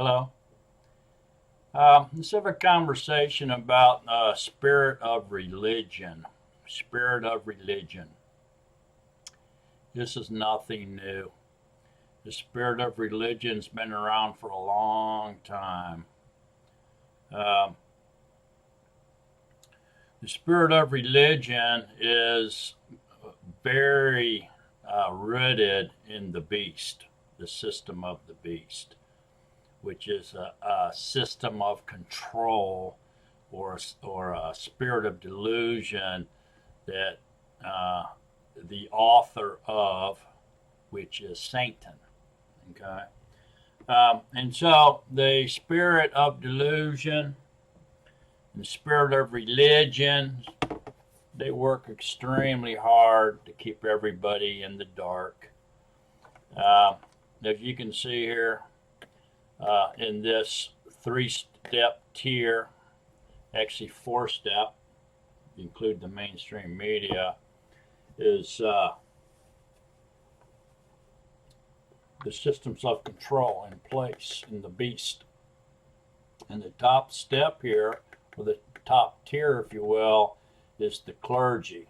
Hello. Let's have a conversation about spirit of religion. Spirit of religion. This is nothing new. The spirit of religion's been around for a long time. Um, the spirit of religion is very rooted in the beast, the system of the beast, which is a system of control or a spirit of delusion that uh, the author of, which is Satan. Okay. And so the spirit of delusion and the spirit of religion, they work extremely hard to keep everybody in the dark. As you can see here, in this three-step tier, actually four-step, include the mainstream media, is the systems of control in place in the beast. And the top step here, or the top tier, if you will, is the clergy.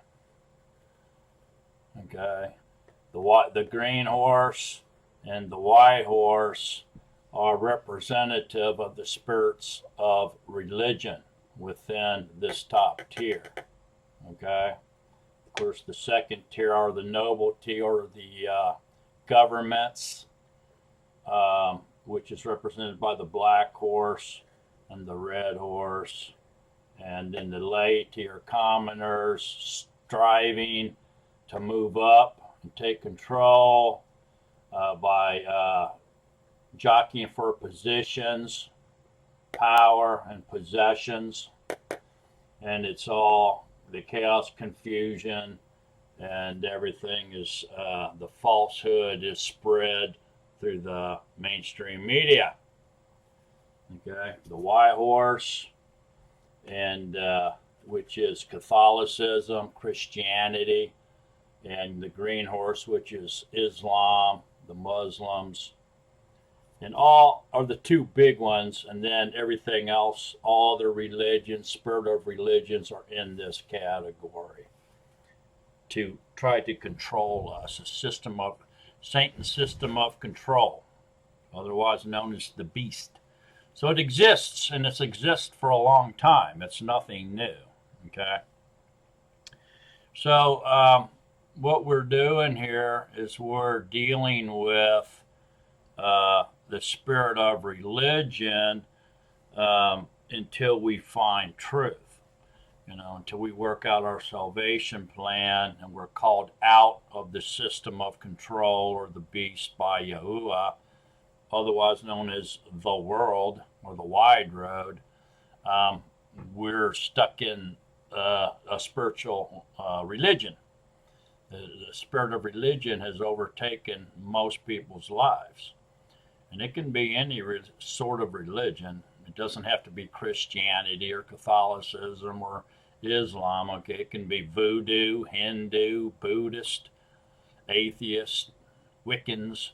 Okay, the green horse and the white horse are representative of the spirits of religion within this top tier. Okay, of course, the second tier are the noble tier, or the governments, which is represented by the black horse and the red horse. And then the laity are commoners striving to move up and take control by jockeying for positions, power, and possessions. And it's all the chaos, confusion, and everything is the falsehood is spread through the mainstream media. Okay, the white horse, and which is Catholicism, Christianity, and the green horse, which is Islam, the Muslims, and all are the two big ones. And then everything else, all the religions, spirit of religions, are in this category to try to control us. A system of Satan's system of control, otherwise known as the beast. So it exists, and it's existed for a long time. It's nothing new. Okay. So what we're doing here is we're dealing with the spirit of religion until we find truth. Until we work out our salvation plan and we're called out of the system of control or the beast by Yahuwah, otherwise known as the world or the wide road. We're stuck in a spiritual religion. The spirit of religion has overtaken most people's lives. And it can be any sort of religion. It doesn't have to be Christianity or Catholicism or Islam. Okay, it can be voodoo, Hindu, Buddhist, atheist, Wiccans,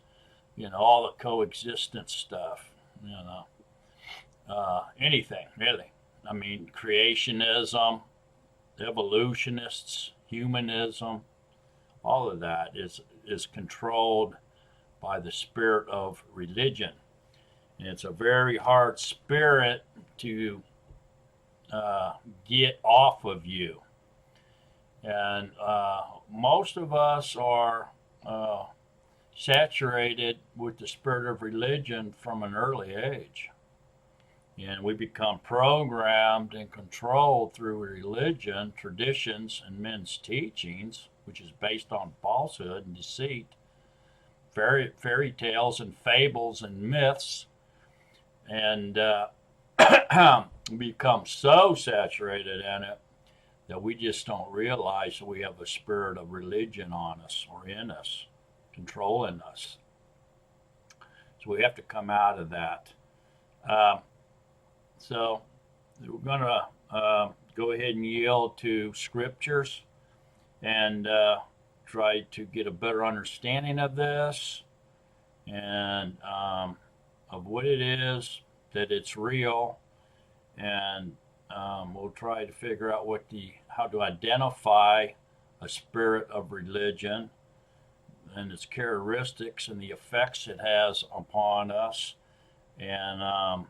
all the coexistence stuff, anything really. I mean, creationism, evolutionists, humanism, all of that is controlled by the spirit of religion. And it's a very hard spirit to get off of you. And most of us are saturated with the spirit of religion from an early age. And we become programmed and controlled through religion, traditions, and men's teachings, which is based on falsehood and deceit, fairy tales and fables and myths, and become so saturated in it that we just don't realize that we have a spirit of religion on us or in us, controlling us. So we have to come out of that. So we're going to go ahead and yield to scriptures and try to get a better understanding of this. And of what it is, that it's real, and we'll try to figure out how to identify a spirit of religion and its characteristics and the effects it has upon us. And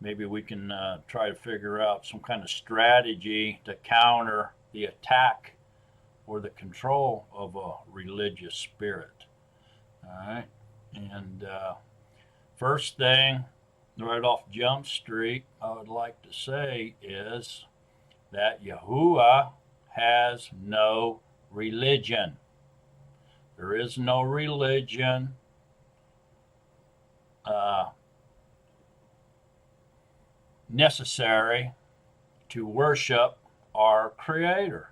maybe we can try to figure out some kind of strategy to counter the attack or the control of a religious spirit. All right. And first thing, right off Jump Street, I would like to say is that Yahuwah has no religion. There is no religion necessary to worship our Creator.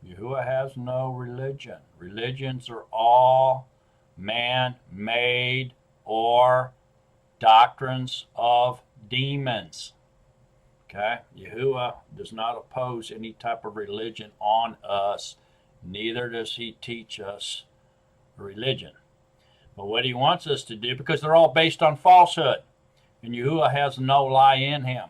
Yahuwah has no religion. Religions are all man-made or doctrines of demons. Okay? Yahuwah does not oppose any type of religion on us. Neither does he teach us religion. But what he wants us to do, because they're all based on falsehood, and Yahuwah has no lie in him,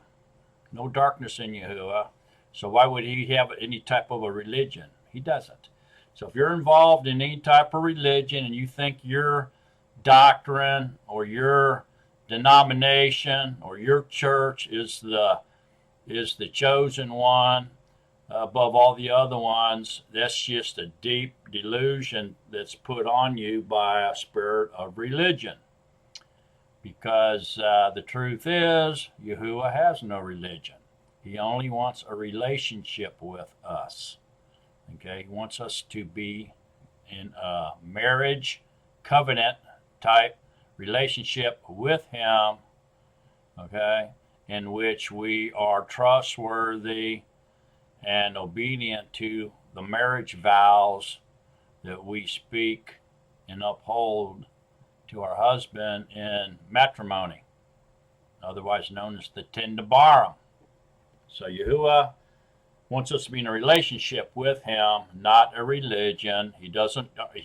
no darkness in Yahuwah. So why would he have any type of a religion? He doesn't. So if you're involved in any type of religion and you think your doctrine or your denomination or your church is the chosen one above all the other ones, that's just a deep delusion that's put on you by a spirit of religion. Because the truth is, Yahuwah has no religion. He only wants a relationship with us. Okay, he wants us to be in a marriage covenant type relationship with him, okay, in which we are trustworthy and obedient to the marriage vows that we speak and uphold to our husband in matrimony, otherwise known as the Ten Debarim. So Yahuwah wants us to be in a relationship with him, not a religion. He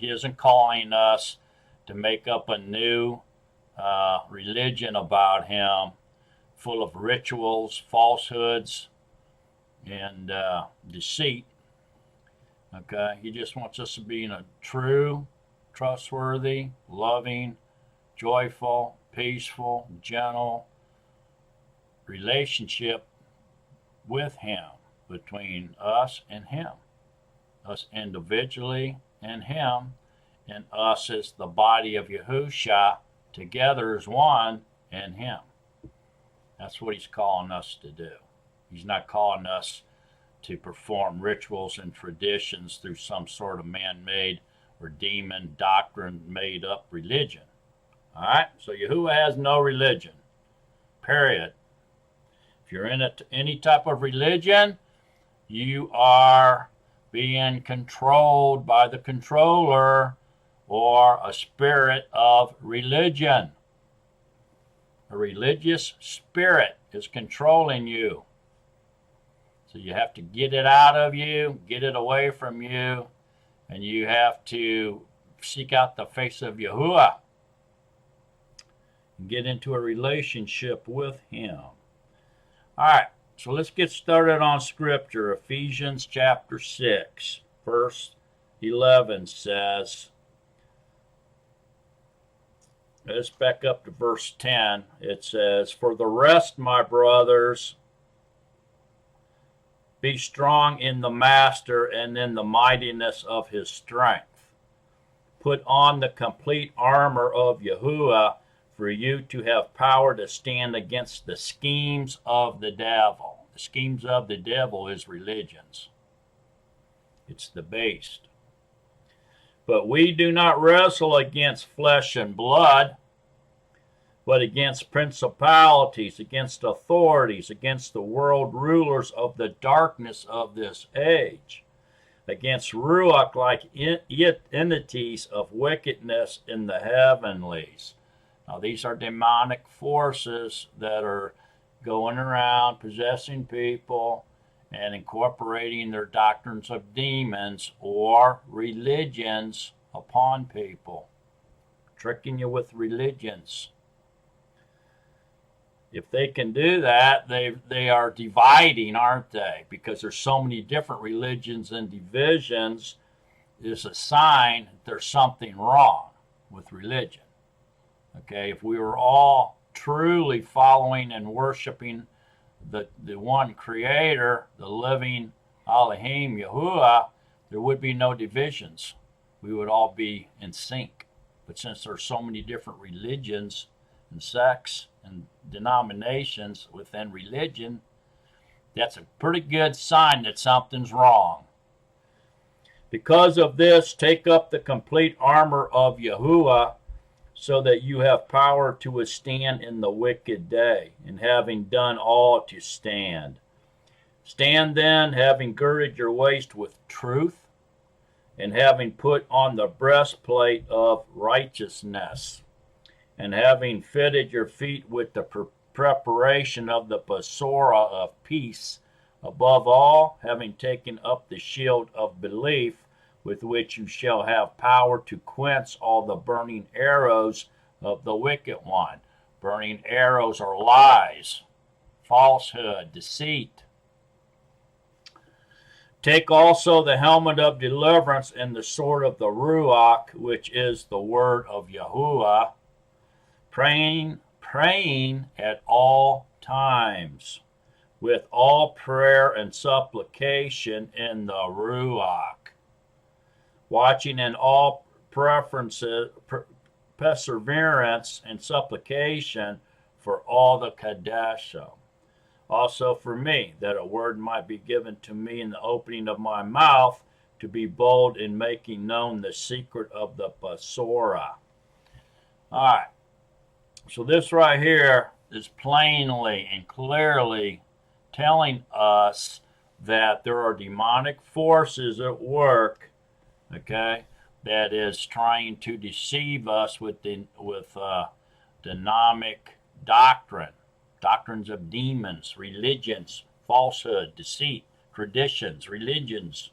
isn't calling us to make up a new religion about him, full of rituals, falsehoods, and deceit. Okay, he just wants us to be in a true, trustworthy, loving, joyful, peaceful, gentle relationship with him, between us and him, us individually and him, and us as the body of Yahusha, together as one in him. That's what he's calling us to do. He's not calling us to perform rituals and traditions through some sort of man-made or demon doctrine made up religion. All right, so Yahuwah has no religion, period. If you're in any type of religion, you are being controlled by the controller or a spirit of religion. A religious spirit is controlling you. So you have to get it out of you, get it away from you, and you have to seek out the face of Yahuwah and get into a relationship with him. All right, so let's get started on Scripture. Ephesians chapter 6, verse 11 says, let's back up to verse 10. It says, "For the rest, my brothers, be strong in the Master and in the mightiness of his strength. Put on the complete armor of Yahuwah for you to have power to stand against the schemes of the devil." The schemes of the devil is religions. It's the beast. "But we do not wrestle against flesh and blood, but against principalities, against authorities, against the world rulers of the darkness of this age, against Ruach-like entities of wickedness in the heavenlies." Now, these are demonic forces that are going around possessing people and incorporating their doctrines of demons or religions upon people. tricking you with religions. If they can do that, they are dividing, aren't they? Because there's so many different religions and divisions, is a sign that there's something wrong with religion. Okay, if we were all truly following and worshiping the one creator, the living Elohim, Yahuwah, there would be no divisions. We would all be in sync. But since there's so many different religions and sects and denominations within religion, that's a pretty good sign that something's wrong. Because of this, take up the complete armor of Yahuwah, so that you have power to withstand in the wicked day, and having done all to stand. Stand then, having girded your waist with truth, and having put on the breastplate of righteousness, and having fitted your feet with the preparation of the Basora of peace, above all, having taken up the shield of belief, with which you shall have power to quench all the burning arrows of the wicked one. Burning arrows are lies, falsehood, deceit. Take also the helmet of deliverance and the sword of the Ruach, which is the word of Yahuwah, praying at all times, with all prayer and supplication in the Ruach, watching in all perseverance and supplication for all the Kadesha. Also for me, that a word might be given to me in the opening of my mouth, to be bold in making known the secret of the Basora. All right. So this right here is plainly and clearly telling us that there are demonic forces at work, okay, that is trying to deceive us with demonic doctrine, doctrines of demons, religions, falsehood, deceit, traditions, religions,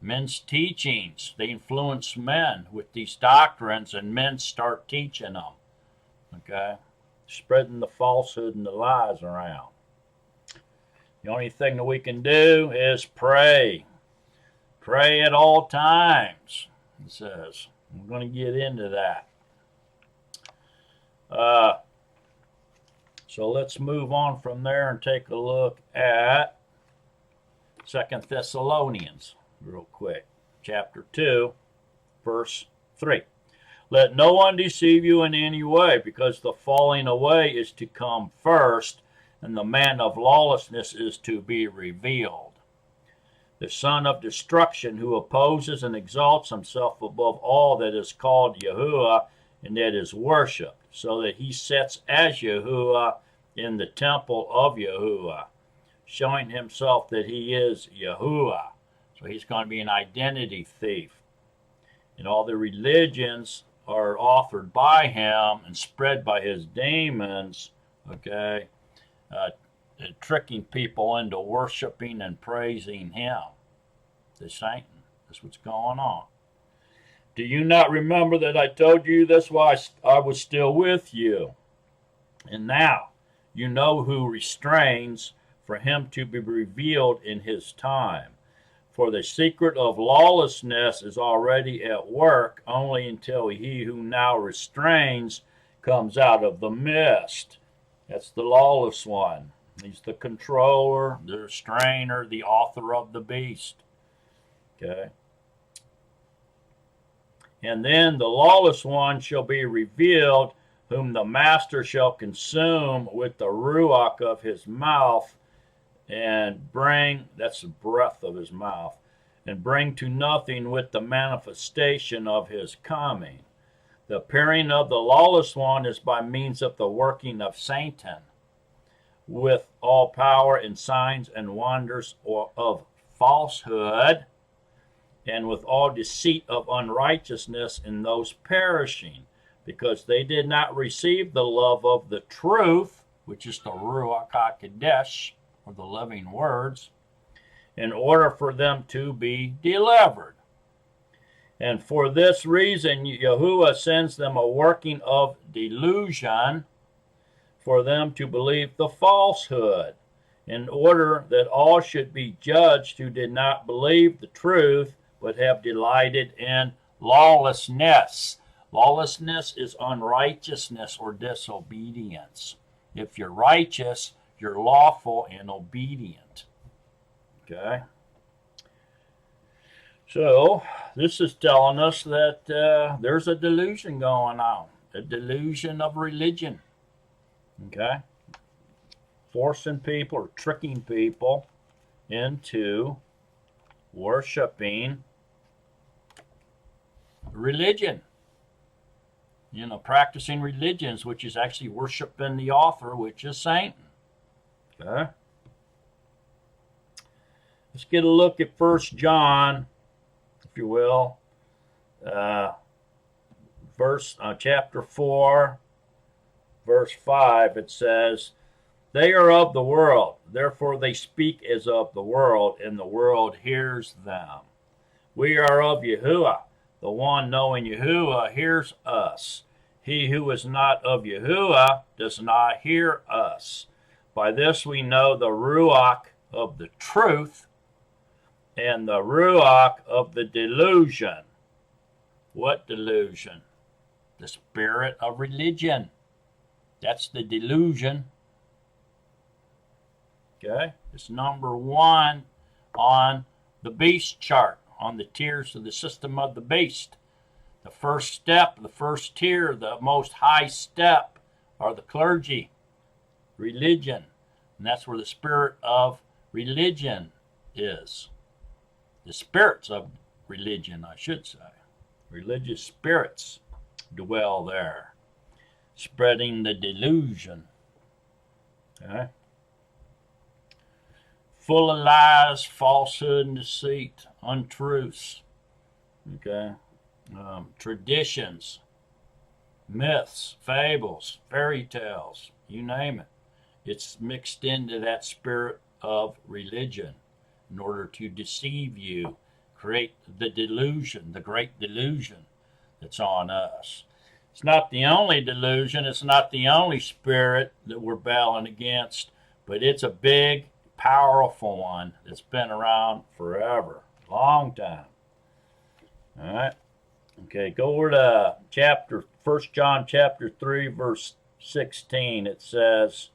men's teachings. They influence men with these doctrines, and men start teaching them, okay, spreading the falsehood and the lies around. The only thing that we can do is pray. Pray at all times, it says. We're going to get into that. So let's move on from there and take a look at 2 Thessalonians real quick. Chapter 2, verse 3. Let no one deceive you in any way, because the falling away is to come first, and the man of lawlessness is to be revealed, the son of destruction, who opposes and exalts himself above all that is called Yahuwah and that is worshipped, so that he sits as Yahuwah in the temple of Yahuwah, showing himself that he is Yahuwah. So he's going to be an identity thief. And all the religions are authored by him and spread by his demons, okay, tricking people into worshiping and praising him, the Satan. That's what's going on. Do you not remember that I told you this while I was still with you? And now you know who restrains, for him to be revealed in his time. For the secret of lawlessness is already at work, only until he who now restrains comes out of the midst. That's the lawless one. He's the controller, the restrainer, the author of the beast. Okay. And then the lawless one shall be revealed, whom the master shall consume with the ruach of his mouth, and bring, that's the breath of his mouth, and bring to nothing with the manifestation of his coming. The appearing of the lawless one is by means of the working of Satan, with all power and signs and wonders of falsehood, and with all deceit of unrighteousness in those perishing, because they did not receive the love of the truth, which is the Ruach HaKodesh, or the living words, in order for them to be delivered. And for this reason, Yahuwah sends them a working of delusion for them to believe the falsehood, in order that all should be judged who did not believe the truth, but have delighted in lawlessness. Lawlessness is unrighteousness or disobedience. If you're righteous, you're lawful and obedient. Okay? So, this is telling us that there's a delusion going on, a delusion of religion. Okay? Forcing people or tricking people into worshiping religion. Practicing religions, which is actually worshiping the author, which is Satan. Okay? Let's get a look at 1 John, if you will, chapter 4, verse 5. It says, "They are of the world, therefore they speak as of the world, and the world hears them. We are of Yahuwah. The one knowing Yahuwah hears us. He who is not of Yahuwah does not hear us. By this we know the Ruach of the truth and the Ruach of the delusion." What delusion? The spirit of religion. That's the delusion. Okay? It's number 1 on the beast chart, on the tiers of the system of the beast. The first step, the first tier, the most high step are the clergy, religion. And that's where the spirit of religion is. The spirits of religion, I should say. Religious spirits dwell there, spreading the delusion. Okay? Full of lies, falsehood, and deceit, untruths. Okay? Traditions, myths, fables, fairy tales, you name it. It's mixed into that spirit of religion in order to deceive you, create the delusion, the great delusion that's on us. It's not the only delusion, it's not the only spirit that we're battling against, but it's a big, powerful one that's been around forever, long time. All right. Okay, go over to 1 John chapter 3, verse 16. It says,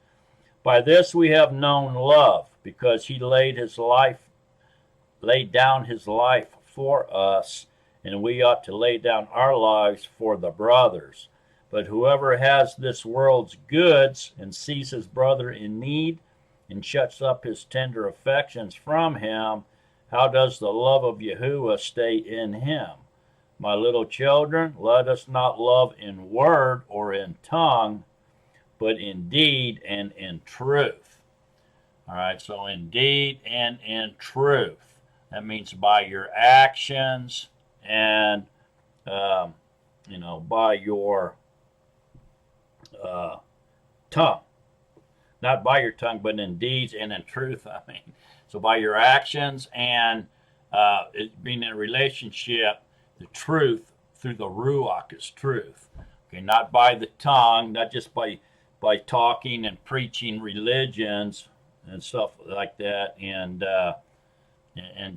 "By this we have known love, because he laid down his life for us, and we ought to lay down our lives for the brothers. But whoever has this world's goods and sees his brother in need and shuts up his tender affections from him, how does the love of Yahuwah stay in him? My little children, let us not love in word or in tongue, but in deed and in truth." All right, so in deed and in truth. That means by your actions and, by your tongue. Not by your tongue, but in deeds and in truth, So by your actions and being in a relationship, the truth through the Ruach is truth. Okay, not by the tongue, not just by talking and preaching religions and stuff like that, and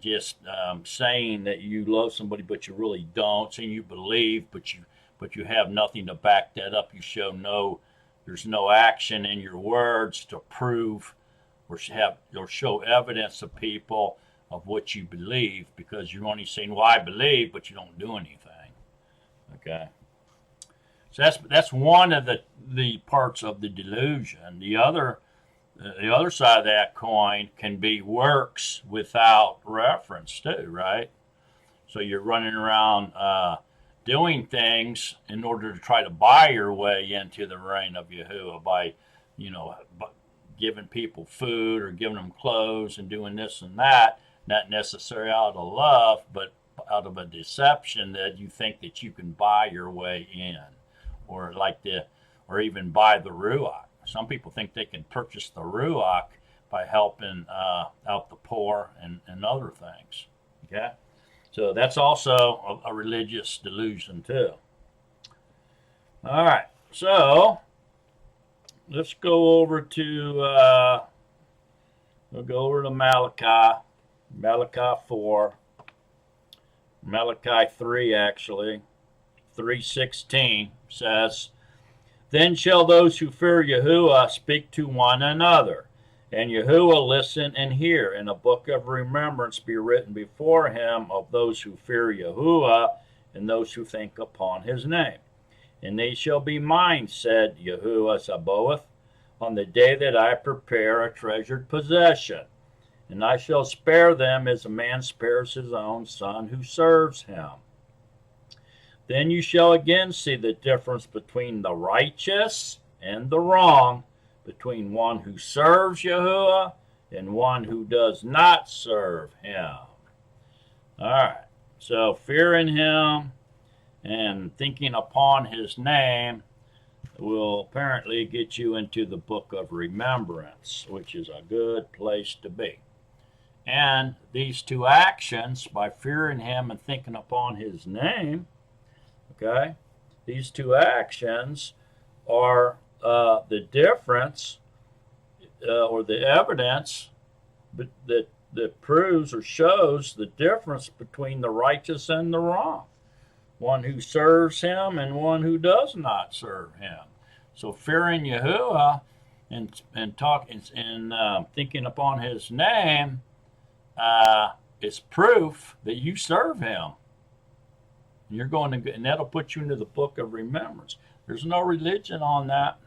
just saying that you love somebody but you really don't, saying you believe but you have nothing to back that up. You show there's no action in your words to prove or show evidence to people of what you believe, because you're only saying, "Well, I believe," but you don't do anything. Okay, so that's one of the parts of the delusion. The other side of that coin can be works without reference too, right? So you're running around doing things in order to try to buy your way into the reign of Yahuwah by giving people food or giving them clothes and doing this and that, not necessarily out of love, but out of a deception that you think that you can buy your way in, or or even buy the Ruach. Some people think they can purchase the Ruach by helping out the poor and other things. Okay, So that's also a religious delusion too. All right, so let's go over to we'll go over to Malachi 4, Malachi 3 actually, 3:16 says, "Then shall those who fear Yahuwah speak to one another, and Yahuwah listen and hear, and a book of remembrance be written before him of those who fear Yahuwah and those who think upon his name. And they shall be mine, said Yahuwah Sabaoth, on the day that I prepare a treasured possession. And I shall spare them as a man spares his own son who serves him. Then you shall again see the difference between the righteous and the wrong, between one who serves Yahuwah and one who does not serve him." All right, so fearing him and thinking upon his name will apparently get you into the book of remembrance, which is a good place to be. And these two actions, by fearing him and thinking upon his name, okay, these two actions are the difference or the evidence that proves or shows the difference between the righteous and the wrong, one who serves him and one who does not serve him. So fearing Yahuwah and talking and thinking upon his name is proof that you serve him. You're going to, and that'll put you into the book of remembrance. There's no religion on that.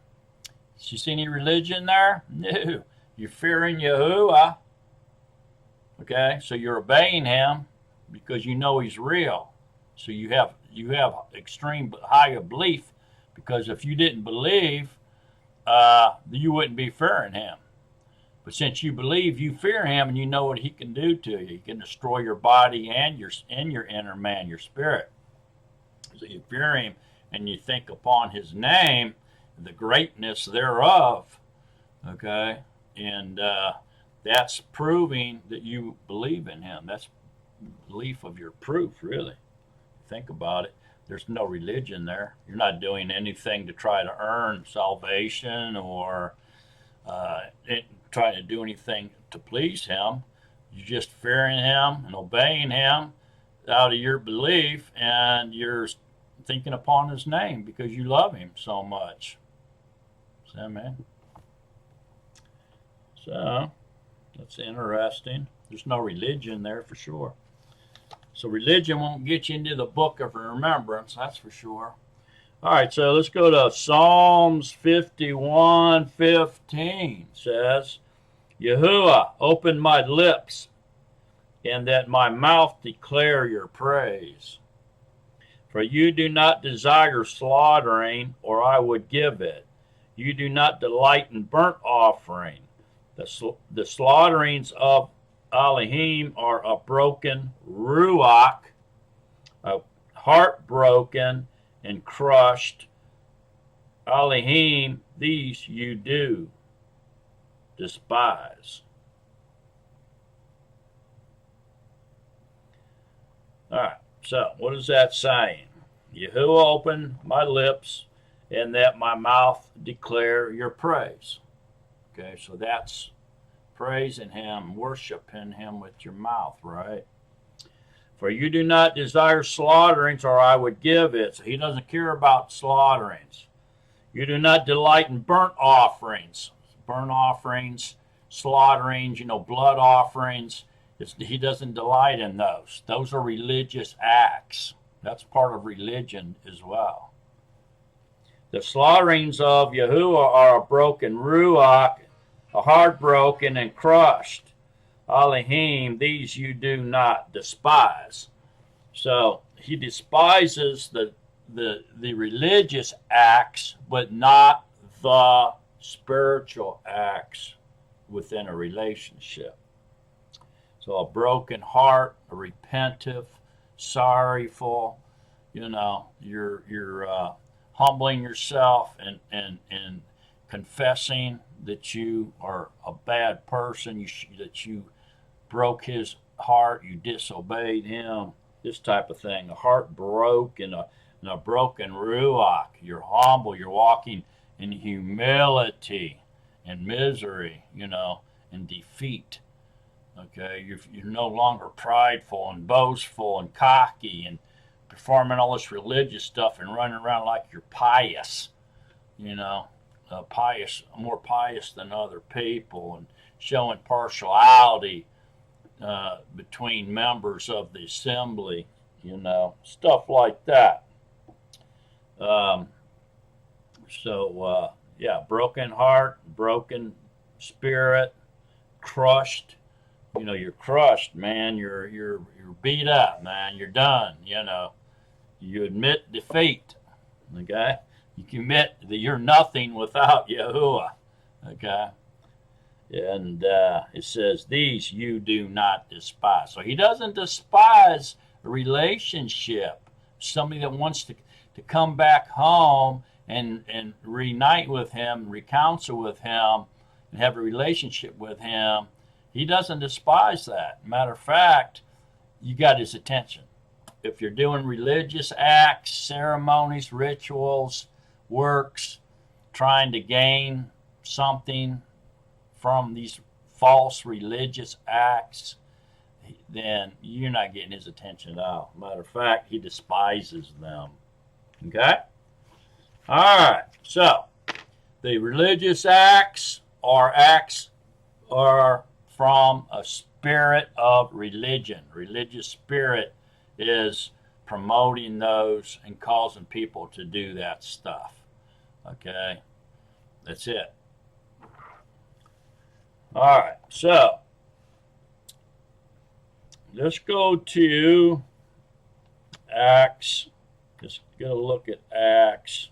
You see any religion there? No. You're fearing Yahuwah. Okay, so you're obeying him because you know he's real. So you have extreme high belief, because if you didn't believe, you wouldn't be fearing him. But since you believe, you fear him, and you know what he can do to you. He can destroy your body and your inner man, your spirit. So you fear him, and you think upon his name, the greatness thereof. Okay, and that's proving that you believe in him. That's belief of your proof, really. Think about it. There's no religion there. You're not doing anything to try to earn salvation or trying to do anything to please him. You're just fearing him and obeying him out of your belief, and you're thinking upon his name because you love him so much. Amen. So that's interesting. There's no religion there for sure. So religion won't get you into the book of remembrance, that's for sure. All right, so let's go to Psalms 51:15. Says, "Yahuwah, open my lips, and that my mouth declare your praise. For you do not desire slaughtering, or I would give it. You do not delight in burnt offering. The slaughterings of Elohim are a broken ruach, a heart broken and crushed. Elohim, these you do despise." All right, so what is that saying? Yahuwah, open my lips, and that my mouth declare your praise. Okay, so that's praising him, worshiping him with your mouth, right? For you do not desire slaughterings, or I would give it. So he doesn't care about slaughterings. You do not delight in burnt offerings. Burnt offerings, slaughterings, blood offerings. He doesn't delight in those. Those are religious acts. That's part of religion as well. The slaughterings of Yahuwah are a broken ruach, a heart broken and crushed. Elohim, these you do not despise. So he despises the religious acts, but not the spiritual acts within a relationship. So a broken heart, a repentive, sorrowful, you're humbling yourself and confessing that you are a bad person, that you broke his heart, you disobeyed him, this type of thing. A heart broke and a broken ruach. You're humble. You're walking in humility and misery, and defeat. Okay, you're no longer prideful and boastful and cocky and performing all this religious stuff and running around like you're pious, pious, more pious than other people, and showing partiality between members of the assembly, stuff like that. Broken heart, broken spirit, crushed. You're crushed, man. You're beat up, man. You're done. You admit defeat. Okay, you admit that you're nothing without Yahuwah. Okay, and it says these you do not despise. So he doesn't despise a relationship. Somebody that wants to come back home and reunite with him, recounsel with him, and have a relationship with him. He doesn't despise that. Matter of fact, you got his attention. If you're doing religious acts, ceremonies, rituals, works, trying to gain something from these false religious acts, then you're not getting his attention at all. Matter of fact, he despises them. Okay? All right. So, the religious acts are from a spirit of religion. Religious spirit is promoting those and causing people to do that stuff. Okay? That's it. All right. So, let's go to Acts. Just get a look at Acts.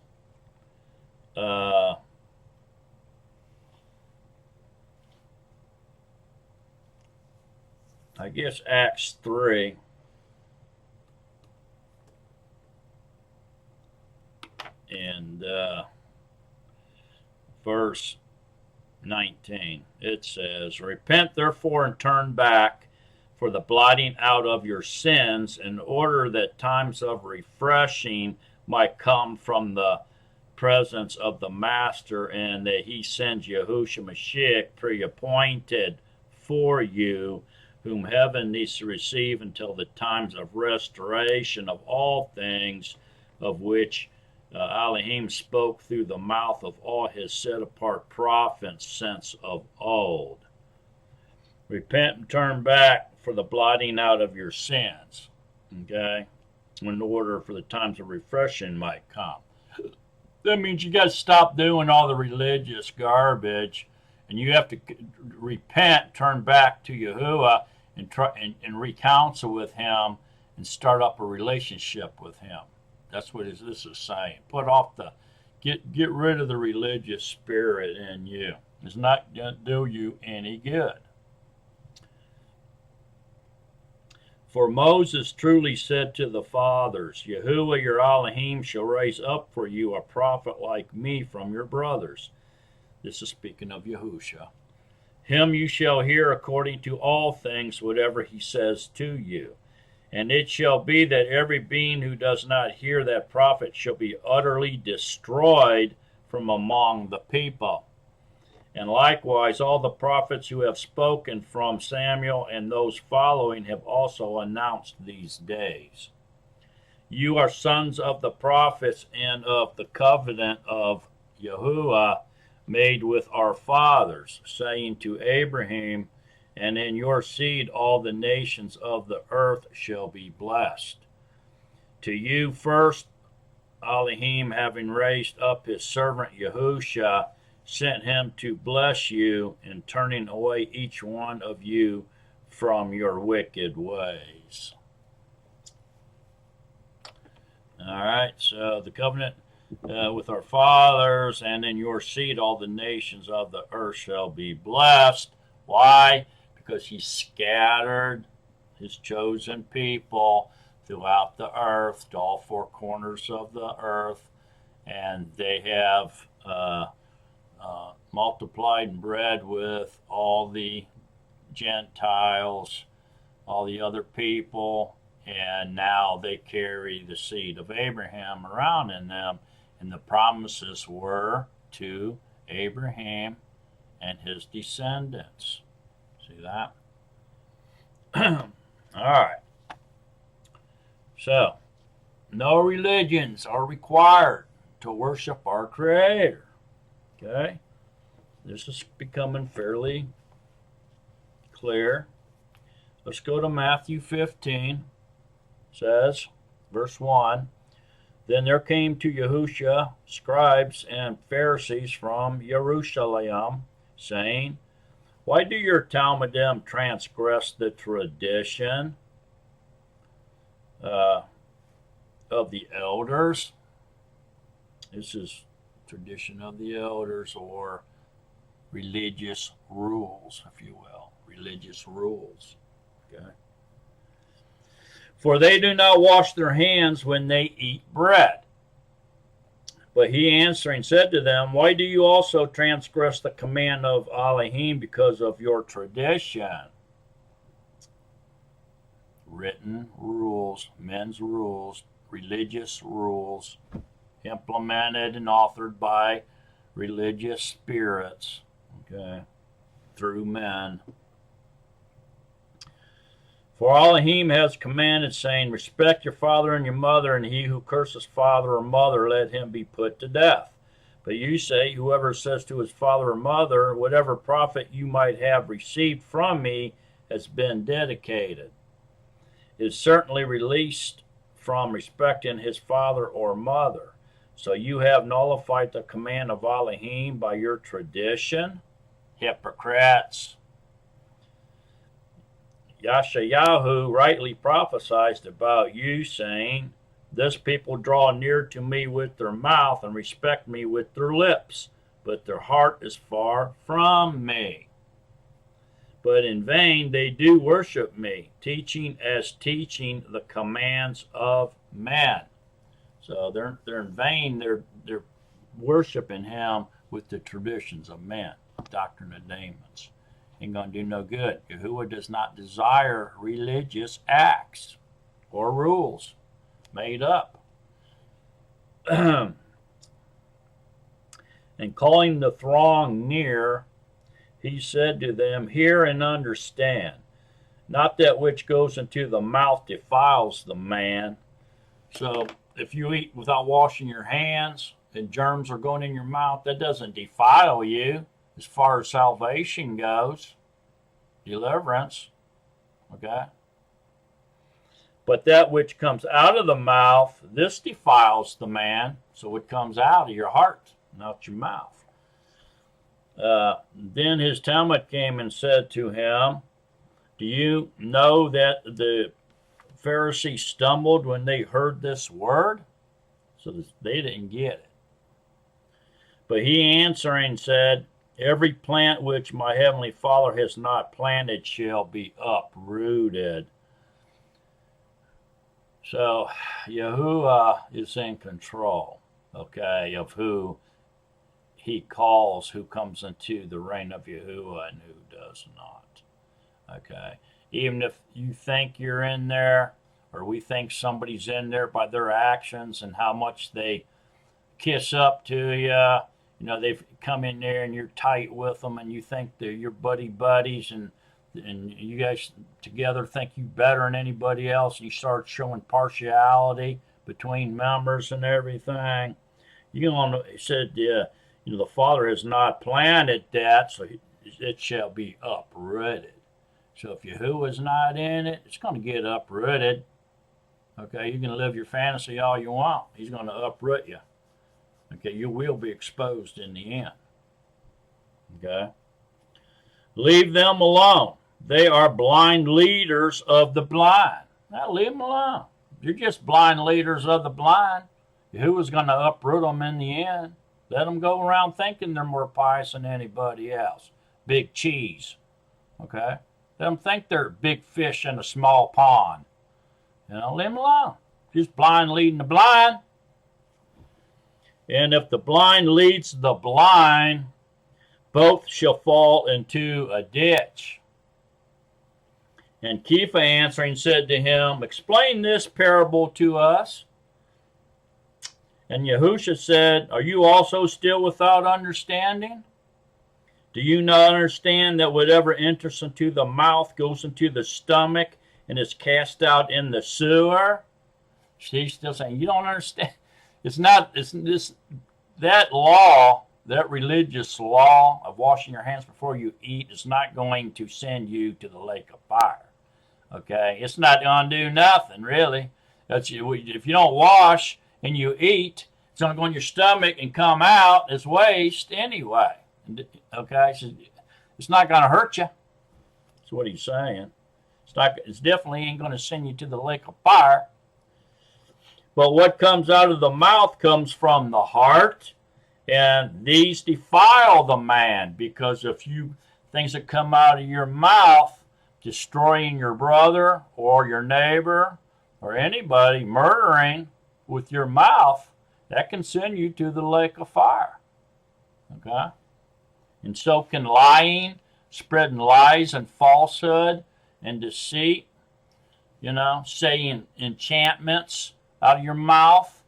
I guess Acts 3. And verse 19. It says, "Repent therefore and turn back for the blotting out of your sins, in order that times of refreshing might come from the presence of the Master, and that he sends Yahushua Mashiach pre-appointed for you, whom heaven needs to receive until the times of restoration of all things, of which Elohim spoke through the mouth of all his set-apart prophets since of old. Repent and turn back for the blotting out of your sins." Okay? In order for the times of refreshing might come. That means you got to stop doing all the religious garbage, and you have to repent, turn back to Yahuwah, and try and recounsel with him, and start up a relationship with him. That's what this is saying. Put off get rid of the religious spirit in you. It's not going to do you any good. For Moses truly said to the fathers, Yahuwah your Elohim shall raise up for you a prophet like me from your brothers. This is speaking of Yahushua. Him you shall hear according to all things, whatever he says to you. And it shall be that every being who does not hear that prophet shall be utterly destroyed from among the people. And likewise, all the prophets who have spoken from Samuel and those following have also announced these days. You are sons of the prophets and of the covenant of Yahuwah made with our fathers, saying to Abraham, and in your seed all the nations of the earth shall be blessed. To you first, Elohim, having raised up his servant Yahushua, sent him to bless you in turning away each one of you from your wicked ways. All right, so the covenant with our fathers, and in your seed all the nations of the earth shall be blessed. Why? Because he scattered his chosen people throughout the earth, to all four corners of the earth, and they have multiplied and bred with all the Gentiles, all the other people And now they carry the seed of Abraham around in them, and the promises were to Abraham and his descendants. See that? All right. So, no religions are required to worship our Creator. Okay? This is becoming fairly clear. Let's go to Matthew 15. It says, verse 1, Then there came to Yahushua scribes and Pharisees from Jerusalem, saying, Why do your Talmudim transgress the tradition of the elders? This is tradition of the elders, or religious rules, if you will. Religious rules. Okay. For they do not wash their hands when they eat bread. But he answering said to them, Why do you also transgress the command of Elohim because of your tradition? Written rules, men's rules, religious rules, implemented and authored by religious spirits, okay, through men. For Elohim has commanded, saying, Respect your father and your mother, and he who curses father or mother, let him be put to death. But you say, Whoever says to his father or mother, Whatever profit you might have received from me has been dedicated, is certainly released from respecting his father or mother. So you have nullified the command of Elohim by your tradition, hypocrites. Yashayahu rightly prophesied about you, saying, This people draw near to me with their mouth and respect me with their lips, but their heart is far from me. But in vain they do worship me, teaching the commands of men. So they're in vain. They're worshiping him with the traditions of men, doctrine of demons. Ain't going to do no good. Yahuwah does not desire religious acts or rules made up. And calling the throng near, he said to them, Hear and understand. Not that which goes into the mouth defiles the man. So if you eat without washing your hands and germs are going in your mouth, that doesn't defile you. As far as salvation goes, deliverance, okay? But that which comes out of the mouth, this defiles the man, so it comes out of your heart, not your mouth. Then his Talmud came and said to him, Do you know that the Pharisees stumbled when they heard this word? So they didn't get it. But he answering said, Every plant which my heavenly Father has not planted shall be uprooted. So Yahuwah is in control, okay, of who he calls, who comes into the reign of Yahuwah and who does not. Okay. Even if you think you're in there, or we think somebody's in there by their actions and how much they kiss up to you, you know, they've come in there and you're tight with them and you think they're your buddies and you guys together think you better than anybody else, and you start showing partiality between members and everything. You know, it said, you know, the Father has not planted that, so it shall be uprooted. So if Yahuwah is not in it, it's going to get uprooted. Okay, you can live your fantasy all you want. He's going to uproot you. Okay, you will be exposed in the end. Okay? Leave them alone. They are blind leaders of the blind. Now leave them alone. You're just blind leaders of the blind. Yahuwah's going to uproot them in the end. Let them go around thinking they're more pious than anybody else. Big cheese. Okay? Let them think they're big fish in a small pond. You know, leave them alone. Just blind leading the blind. And if the blind leads the blind, both shall fall into a ditch. And Kepha answering said to him, explain this parable to us. And Yahusha said, are you also still without understanding? Do you not understand that whatever enters into the mouth goes into the stomach and is cast out in the sewer? She's still saying, you don't understand. That law, that religious law of washing your hands before you eat is not going to send you to the lake of fire. Okay? It's not going to do nothing, really. If you don't wash and you eat, it's going to go in your stomach and come out as waste anyway. Okay? So it's not going to hurt you. That's what he's saying. It's definitely ain't going to send you to the lake of fire. But what comes out of the mouth comes from the heart, and these defile the man, because if you things that come out of your mouth, destroying your brother or your neighbor or anybody, murdering with your mouth, that can send you to the lake of fire. Okay? And so can lying, spreading lies and falsehood and deceit, saying enchantments out of your mouth,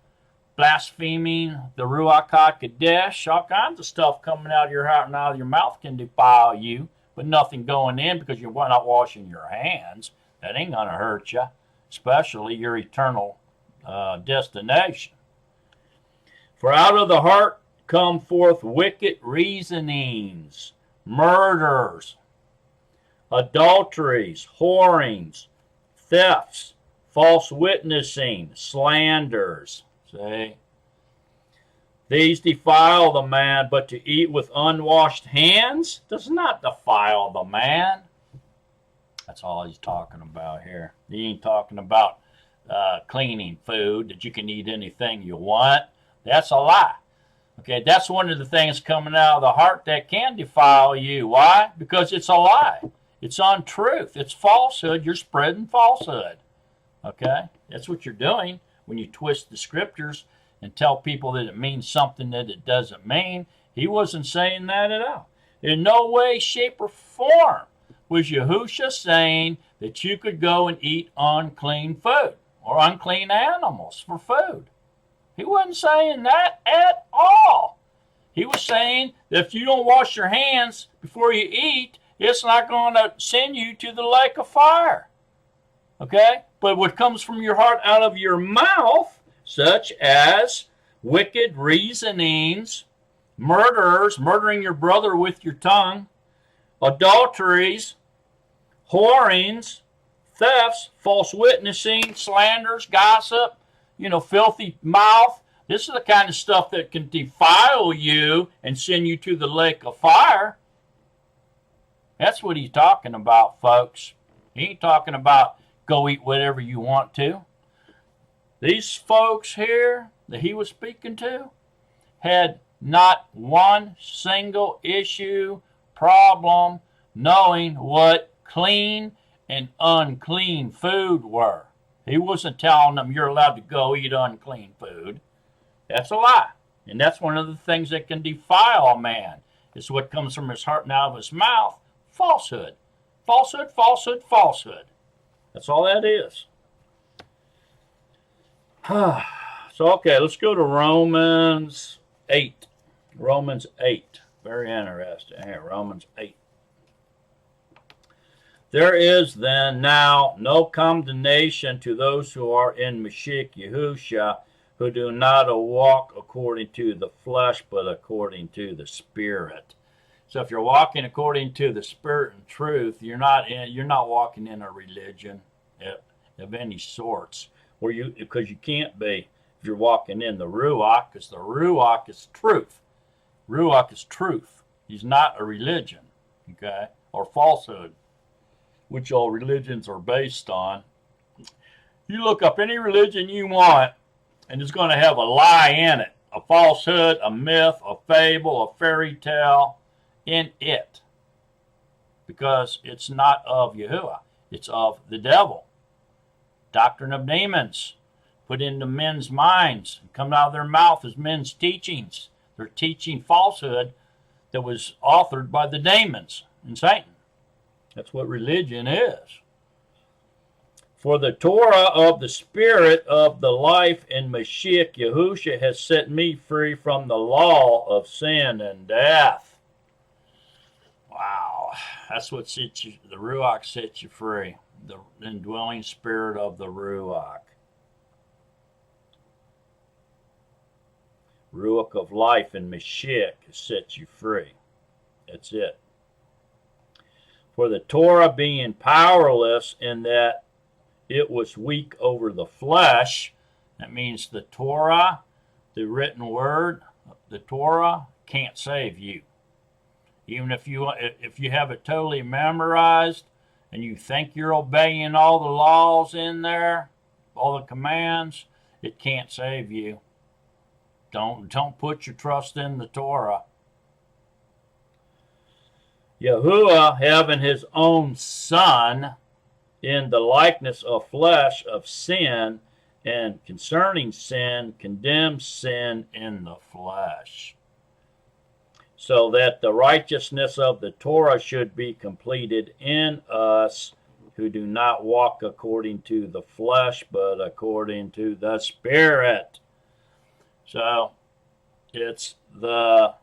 blaspheming the Ruach HaKodesh, all kinds of stuff coming out of your heart and out of your mouth can defile you, but nothing going in because you're not washing your hands. That ain't going to hurt you, especially your eternal destination. For out of the heart come forth wicked reasonings, murders, adulteries, whorings, thefts, false witnessing, slanders. See? These defile the man, but to eat with unwashed hands does not defile the man. That's all he's talking about here. He ain't talking about cleaning food, that you can eat anything you want. That's a lie. Okay, that's one of the things coming out of the heart that can defile you. Why? Because it's a lie. It's untruth. It's falsehood. You're spreading falsehood. Okay? That's what you're doing when you twist the scriptures and tell people that it means something that it doesn't mean. He wasn't saying that at all. In no way, shape, or form was Yahusha saying that you could go and eat unclean food or unclean animals for food. He wasn't saying that at all. He was saying that if you don't wash your hands before you eat, it's not going to send you to the lake of fire. Okay? But what comes from your heart out of your mouth, such as wicked reasonings, murderers, murdering your brother with your tongue, adulteries, whorings, thefts, false witnessing, slanders, gossip, filthy mouth. This is the kind of stuff that can defile you and send you to the lake of fire. That's what he's talking about, folks. He ain't talking about go eat whatever you want to. These folks here that he was speaking to had not one single issue, problem, knowing what clean and unclean food were. He wasn't telling them you're allowed to go eat unclean food. That's a lie. And that's one of the things that can defile a man. It's what comes from his heart and out of his mouth. Falsehood. Falsehood, falsehood, falsehood. That's all that is. So, okay, let's go to Romans 8. Romans 8. Very interesting here. Romans 8. There is then now no condemnation to those who are in Mashiach Yahusha, who do not walk according to the flesh, but according to the Spirit. So if you're walking according to the Spirit and truth, you're not walking in a religion of any sorts, because you can't be if you're walking in the Ruach, because the Ruach is truth. Ruach is truth. He's not a religion, okay, or falsehood, which all religions are based on. You look up any religion you want, and it's going to have a lie in it, a falsehood, a myth, a fable, a fairy tale in it, because it's not of Yahuwah. It's of the devil. Doctrine of demons put into men's minds, come out of their mouth as men's teachings. They're teaching falsehood that was authored by the demons and Satan. That's what religion is. For the Torah of the Spirit of the life in Mashiach Yahusha has set me free from the law of sin and death. Wow, that's what sets you, the Ruach sets you free. The indwelling spirit of the Ruach. Ruach of life in Mashiach sets you free. That's it. For the Torah being powerless in that it was weak over the flesh, that means the Torah, the written word, the Torah can't save you. Even if you have it totally memorized and you think you're obeying all the laws in there, all the commands, it can't save you. Don't put your trust in the Torah. Yahuwah, having his own Son in the likeness of flesh of sin, and concerning sin, condemns sin in the flesh, so that the righteousness of the Torah should be completed in us who do not walk according to the flesh, but according to the Spirit. So it's the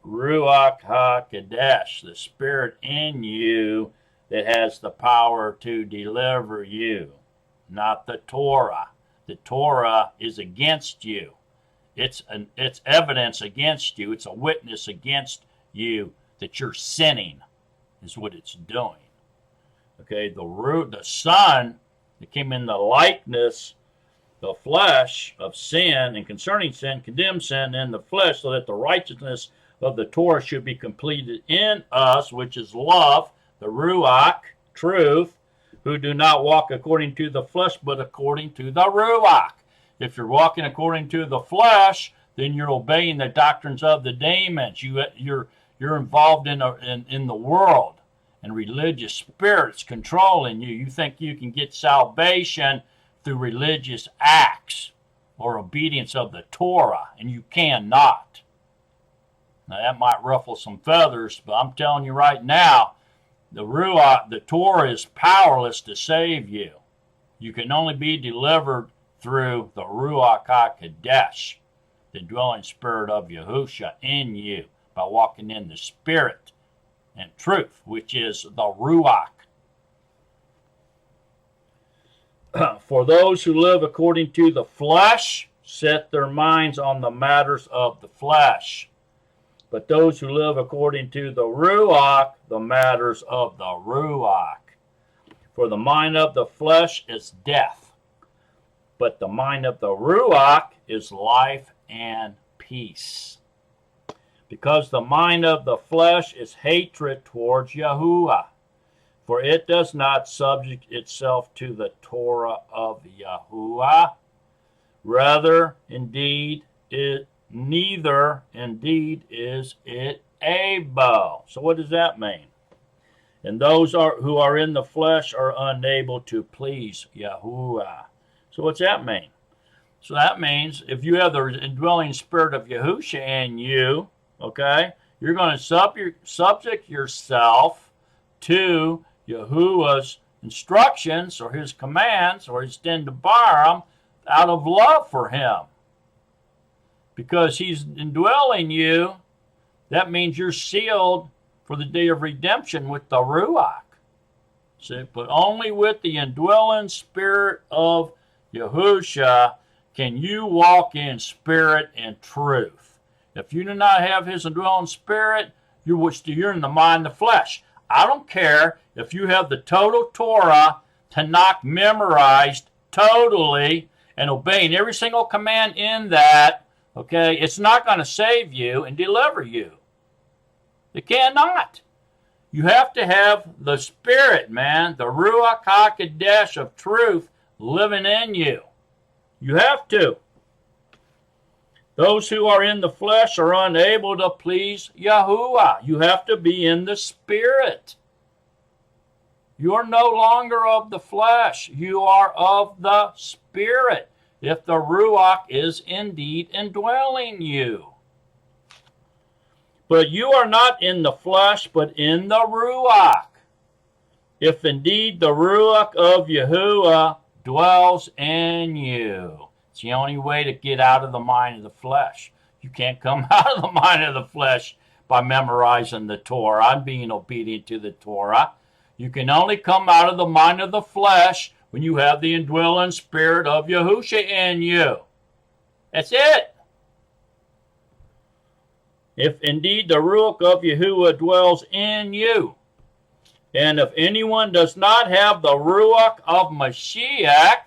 Ruach HaKodesh, the Spirit in you, that has the power to deliver you, not the Torah. The Torah is against you. It's evidence against you. It's a witness against you that you're sinning, is what it's doing. Okay, the Son that came in the likeness, the flesh of sin, and concerning sin, condemns sin in the flesh, so that the righteousness of the Torah should be completed in us, which is love, the Ruach, truth, who do not walk according to the flesh, but according to the Ruach. If you're walking according to the flesh, then you're obeying the doctrines of the demons. You're involved in the world, and religious spirits controlling you. You think you can get salvation through religious acts or obedience of the Torah, and you cannot. Now that might ruffle some feathers, but I'm telling you right now, the Ruach, the Torah, is powerless to save you. You can only be delivered through the Ruach HaKodesh, the dwelling spirit of Yahusha in you, by walking in the Spirit and truth, which is the Ruach. For those who live according to the flesh set their minds on the matters of the flesh, but those who live according to the Ruach, the matters of the Ruach. For the mind of the flesh is death, but the mind of the Ruach is life and peace. Because the mind of the flesh is hatred towards Yahuwah, for it does not subject itself to the Torah of Yahuwah. Neither indeed is it able. So what does that mean? And those who are in the flesh are unable to please Yahuwah. So what's that mean? So that means if you have the indwelling spirit of Yahusha in you, okay, you're going to subject yourself to Yahuwah's instructions or his commands or his din to Baram out of love for him. Because he's indwelling you, that means you're sealed for the day of redemption with the Ruach. See, but only with the indwelling spirit of Yahusha can you walk in spirit and truth. If you do not have his indwelling spirit, you're in the mind of the flesh. I don't care if you have the total Torah, Tanakh memorized totally and obeying every single command in that. Okay, it's not going to save you and deliver you. It cannot. You have to have the Spirit, man, the Ruach HaKodesh of truth living in you. You have to. Those who are in the flesh are unable to please Yahuwah. You have to be in the Spirit. You are no longer of the flesh. You are of the Spirit, if the Ruach is indeed indwelling you. But you are not in the flesh, but in the Ruach. If indeed the Ruach of Yahuwah dwells in you. It's the only way to get out of the mind of the flesh. You can't come out of the mind of the flesh by memorizing the Torah and being obedient to the Torah. You can only come out of the mind of the flesh when you have the indwelling spirit of Yahusha in you. That's it. If indeed the Ruach of Yahuwah dwells in you, and if anyone does not have the Ruach of Mashiach,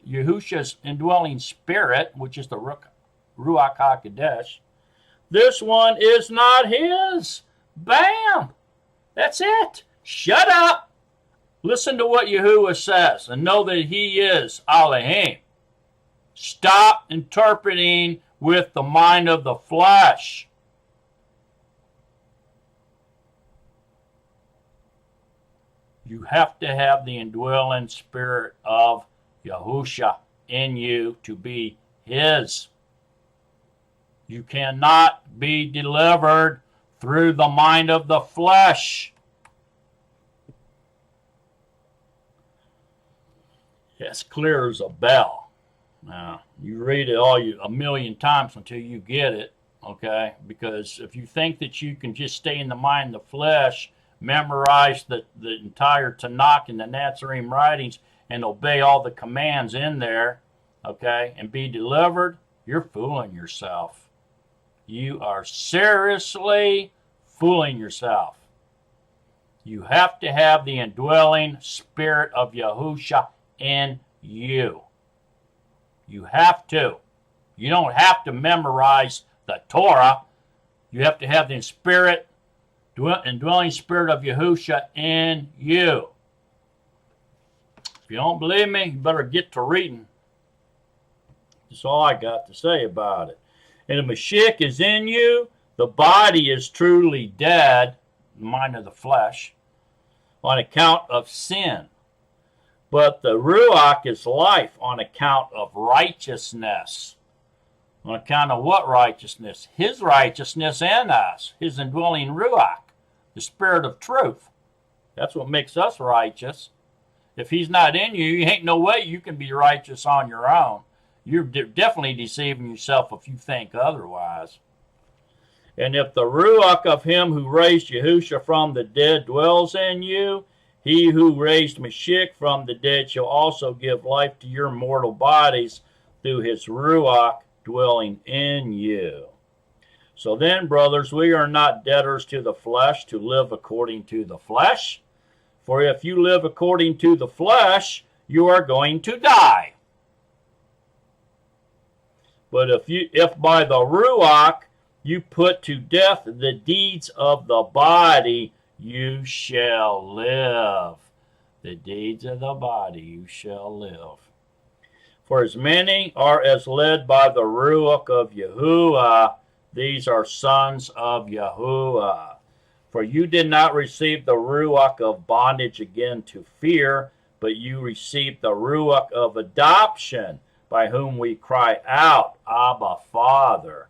Yahusha's indwelling spirit, which is the Ruach HaKodesh, this one is not his. Bam! That's it. Shut up. Listen to what Yahuwah says and know that he is Elohim. Stop interpreting with the mind of the flesh. You have to have the indwelling spirit of Yahusha in you to be his. You cannot be delivered through the mind of the flesh. It's clear as a bell. Now, you read it a million times until you get it, okay? Because if you think that you can just stay in the mind of the flesh, memorize the entire Tanakh and the Nazarene writings, and obey all the commands in there, okay, and be delivered, you're fooling yourself. You are seriously fooling yourself. You have to have the indwelling spirit of Yahusha in you. You have to. You don't have to memorize the Torah. You have to have the indwelling spirit of Yahusha in you. If you don't believe me, you better get to reading. That's all I got to say about it. And the Mashiach is in you. The body is truly dead, the mind of the flesh, on account of sin. But the Ruach is life on account of righteousness. On account of what righteousness? His righteousness in us. His indwelling Ruach. The spirit of truth. That's what makes us righteous. If he's not in you, you ain't no way you can be righteous on your own. You're definitely deceiving yourself if you think otherwise. And if the Ruach of him who raised Yahusha from the dead dwells in you, he who raised Mashiach from the dead shall also give life to your mortal bodies through his Ruach dwelling in you. So then, brothers, we are not debtors to the flesh to live according to the flesh. For if you live according to the flesh, you are going to die. But if by the Ruach you put to death the deeds of the body, you shall live. The deeds of the body you shall live. For as many are as led by the Ruach of Yahuwah, these are sons of Yahuwah. For you did not receive the Ruach of bondage again to fear, but you received the Ruach of adoption, by whom we cry out, Abba, Father.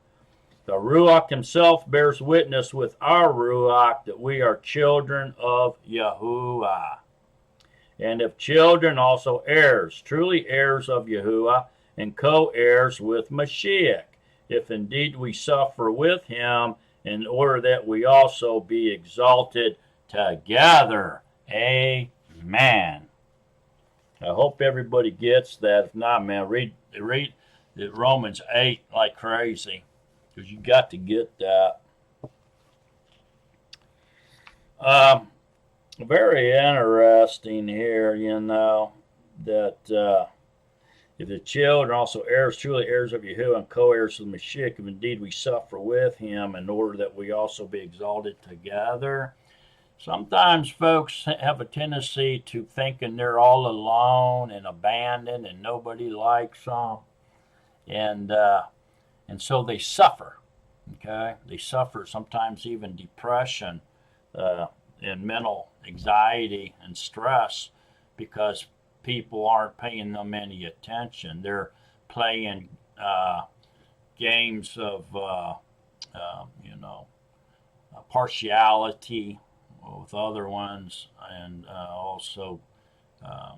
The Ruach himself bears witness with our Ruach that we are children of Yahuwah. And if children, also heirs, truly heirs of Yahuwah, and co-heirs with Mashiach, if indeed we suffer with him, in order that we also be exalted together. Amen. I hope everybody gets that. If not, man, read Romans 8 like crazy, because you got to get that. Very interesting here, that if the children also heirs, truly heirs of Yahuwah, and co-heirs of the Mashiach, if indeed we suffer with him, in order that we also be exalted together. Sometimes folks have a tendency to thinking they're all alone and abandoned and nobody likes them. And so they suffer, okay? They suffer sometimes even depression and mental anxiety and stress because people aren't paying them any attention. They're playing games of, partiality with other ones, and also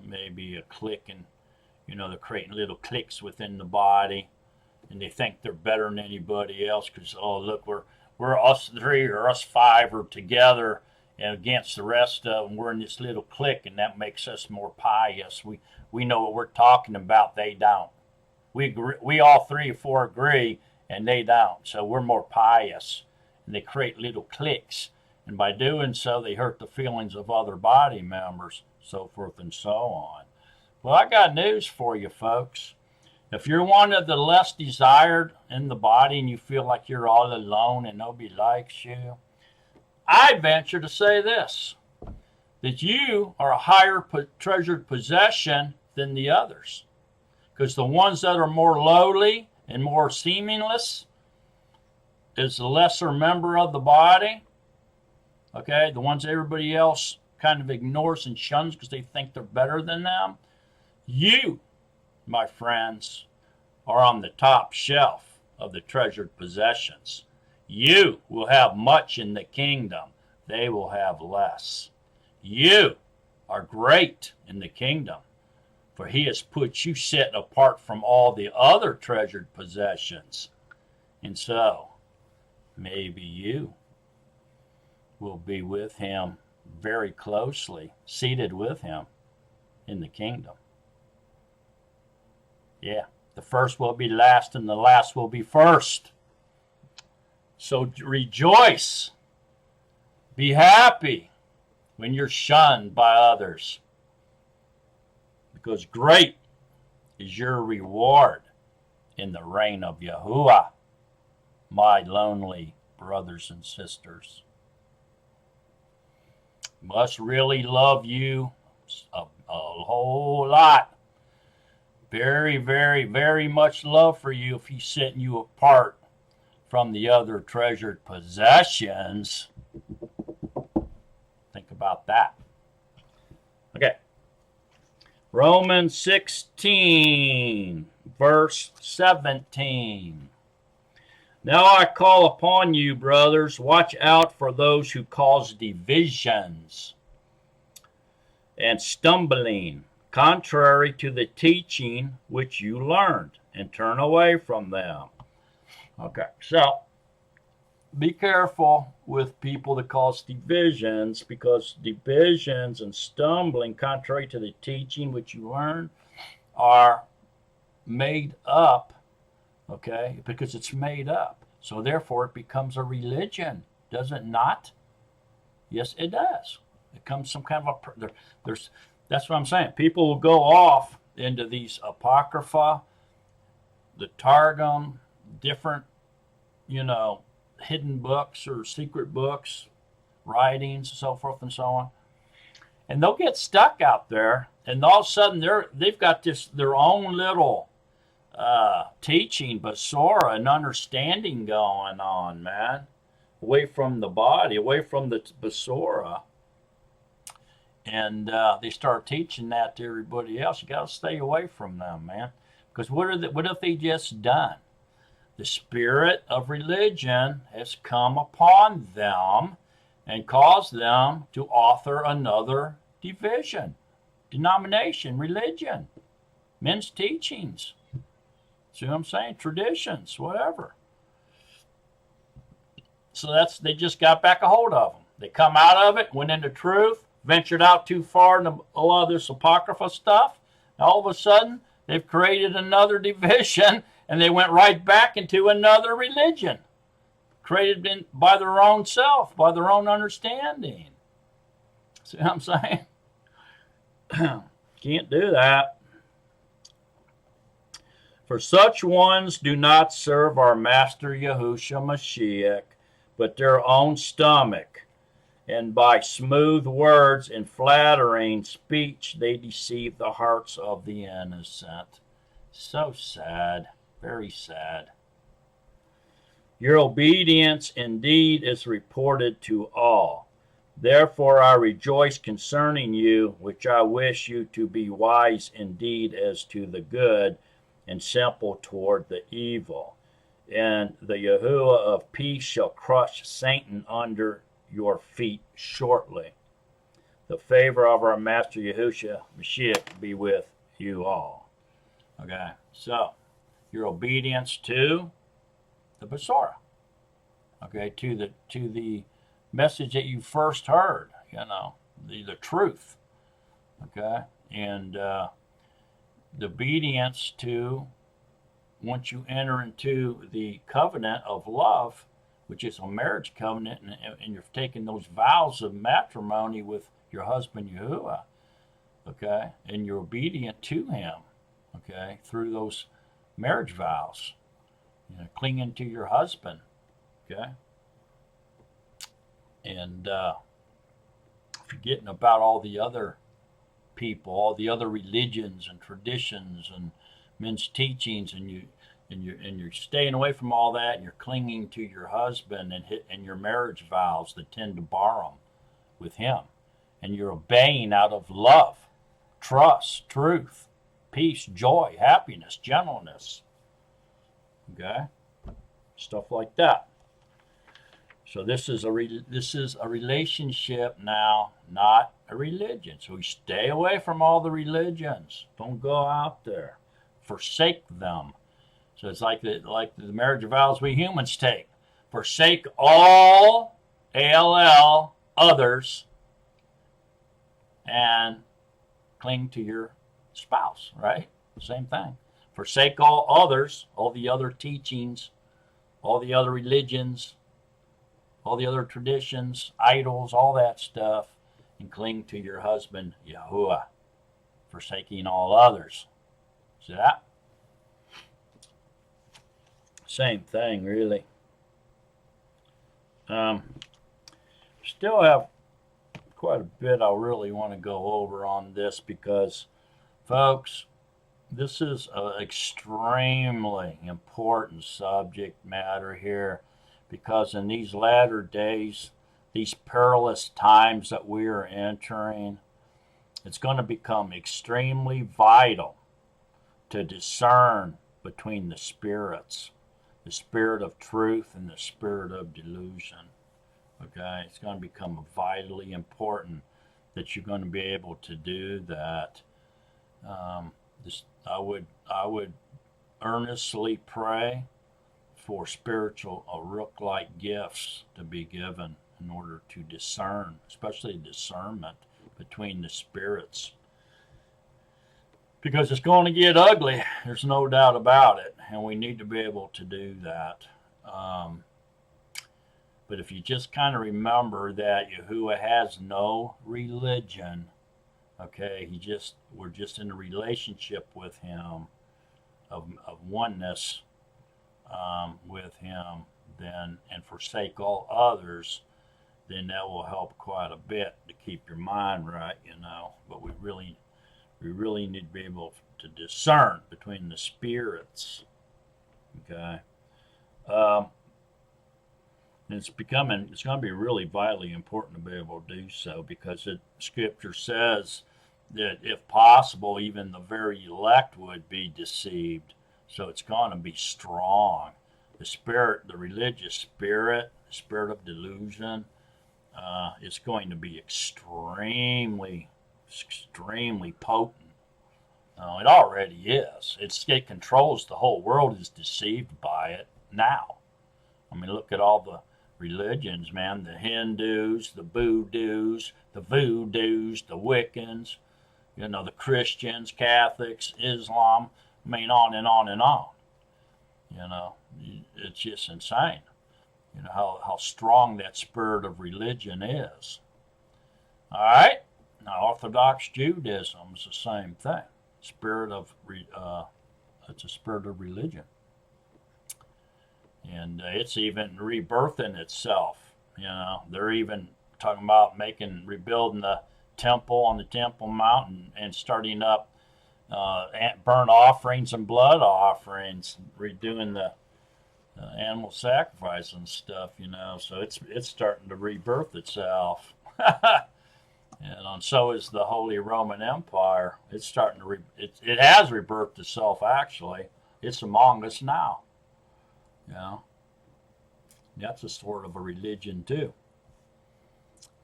maybe a clique, and they're creating little cliques within the body, and they think they're better than anybody else because, oh, look, we're us three or us five are together and against the rest of them. We're in this little clique, and that makes us more pious. We know what we're talking about. They don't. We all three or four agree, and they don't. So we're more pious, and they create little cliques, and by doing so, they hurt the feelings of other body members, so forth and so on. Well, I got news for you, folks. If you're one of the less desired in the body and you feel like you're all alone and nobody likes you, I venture to say this, that you are a higher treasured possession than the others. Because the ones that are more lowly and more seamless is the lesser member of the body. Okay, the ones everybody else kind of ignores and shuns because they think they're better than them. You, my friends, are on the top shelf of the treasured possessions. You will have much in the kingdom. They will have less. You are great in the kingdom, for he has put you set apart from all the other treasured possessions. And so, maybe you will be with him very closely, seated with him in the kingdom. Yeah, the first will be last and the last will be first. So rejoice. Be happy when you're shunned by others, because great is your reward in the reign of Yahuwah, my lonely brothers and sisters. Must really love you a whole lot. Very, very, very much love for you if he's setting you apart from the other treasured possessions. Think about that. Okay. Romans 16, verse 17. Now I call upon you, brothers, watch out for those who cause divisions and stumbling, contrary to the teaching which you learned, and turn away from them. Okay, so be careful with people that cause divisions, because divisions and stumbling, contrary to the teaching which you learned, are made up, okay, because it's made up. So therefore it becomes a religion, does it not? Yes, it does. It becomes some kind of that's what I'm saying. People will go off into these apocrypha, the Targum, different, hidden books or secret books, writings, and so forth and so on. And they'll get stuck out there, and all of a sudden they've got their own little teaching, basora, and understanding going on, man. Away from the body, away from the basora. And they start teaching that to everybody else. You got to stay away from them, man. Because what have they just done? The spirit of religion has come upon them and caused them to author another division, denomination, religion, men's teachings. See what I'm saying? Traditions, whatever. So they just got back a hold of them. They come out of it, went into truth, ventured out too far into a lot of this apocrypha stuff. And all of a sudden, they've created another division, and they went right back into another religion, created by their own self, by their own understanding. See what I'm saying? Can't do that. For such ones do not serve our Master Yahushua Mashiach, but their own stomach, and by smooth words and flattering speech they deceive the hearts of the innocent. So sad, very sad. Your obedience indeed is reported to all. Therefore I rejoice concerning you, which I wish you to be wise indeed as to the good, and simple toward the evil. And the Yahuwah of peace shall crush Satan under your feet shortly. The favor of our Master Yahushua Mashiach be with you all. Okay, so your obedience to the Besorah. Okay, to the message that you first heard, the truth. Okay, and the obedience to, once you enter into the covenant of love, which is a marriage covenant, and you're taking those vows of matrimony with your husband Yahuwah, okay, and you're obedient to him, okay, through those marriage vows, clinging to your husband, okay, and forgetting about all the other people, all the other religions and traditions and men's teachings, and you're staying away from all that, and you're clinging to your husband and your marriage vows, the 10 debarim with him, and you're obeying out of love, trust, truth, peace, joy, happiness, gentleness, okay, stuff like that. So this is a relationship now, not a religion. So we stay away from all the religions. Don't go out there. Forsake them. So it's like the marriage vows we humans take. Forsake all, ALL, others, and cling to your spouse, right? Same thing. Forsake all others, all the other teachings, all the other religions, all the other traditions, idols, all that stuff, and cling to your husband, Yahuwah, forsaking all others. See that? Same thing, really. Still have quite a bit I really want to go over on this because, folks, this is an extremely important subject matter here, because in these latter days, these perilous times that we are entering, it's going to become extremely vital to discern between the spirits, the spirit of truth and the spirit of delusion. Okay, it's going to become vitally important that you're going to be able to do that. I would earnestly pray for spiritual Uruk-like gifts to be given in order to discern, especially discernment between the spirits. Because it's going to get ugly, there's no doubt about it, and we need to be able to do that. But if you just kind of remember that Yahuwah has no religion, okay, we're just in a relationship with him, of oneness with him, then, and forsake all others, then that will help quite a bit to keep your mind right, But we really need to be able to discern between the spirits, okay? And it's going to be really vitally important to be able to do so, because Scripture says that if possible, even the very elect would be deceived. So it's going to be strong. The religious spirit, the spirit of delusion, is going to be extremely potent. It already is. It controls the whole world, is deceived by it now. I mean, look at all the religions, man. The Hindus, the Boodoos, the Voodoos, the Wiccans, the Christians, Catholics, Islam. I mean, on and on and on. It's just insane. How strong that spirit of religion is. All right? Now, Orthodox Judaism is the same thing. It's a spirit of religion. And it's even rebirthing itself. They're even talking about rebuilding the temple on the Temple Mount and starting up burnt offerings and blood offerings, redoing the animal sacrifice and stuff, So it's starting to rebirth itself. And so is the Holy Roman Empire. It's starting to it has rebirthed itself, actually. It's among us now. That's a sort of a religion too.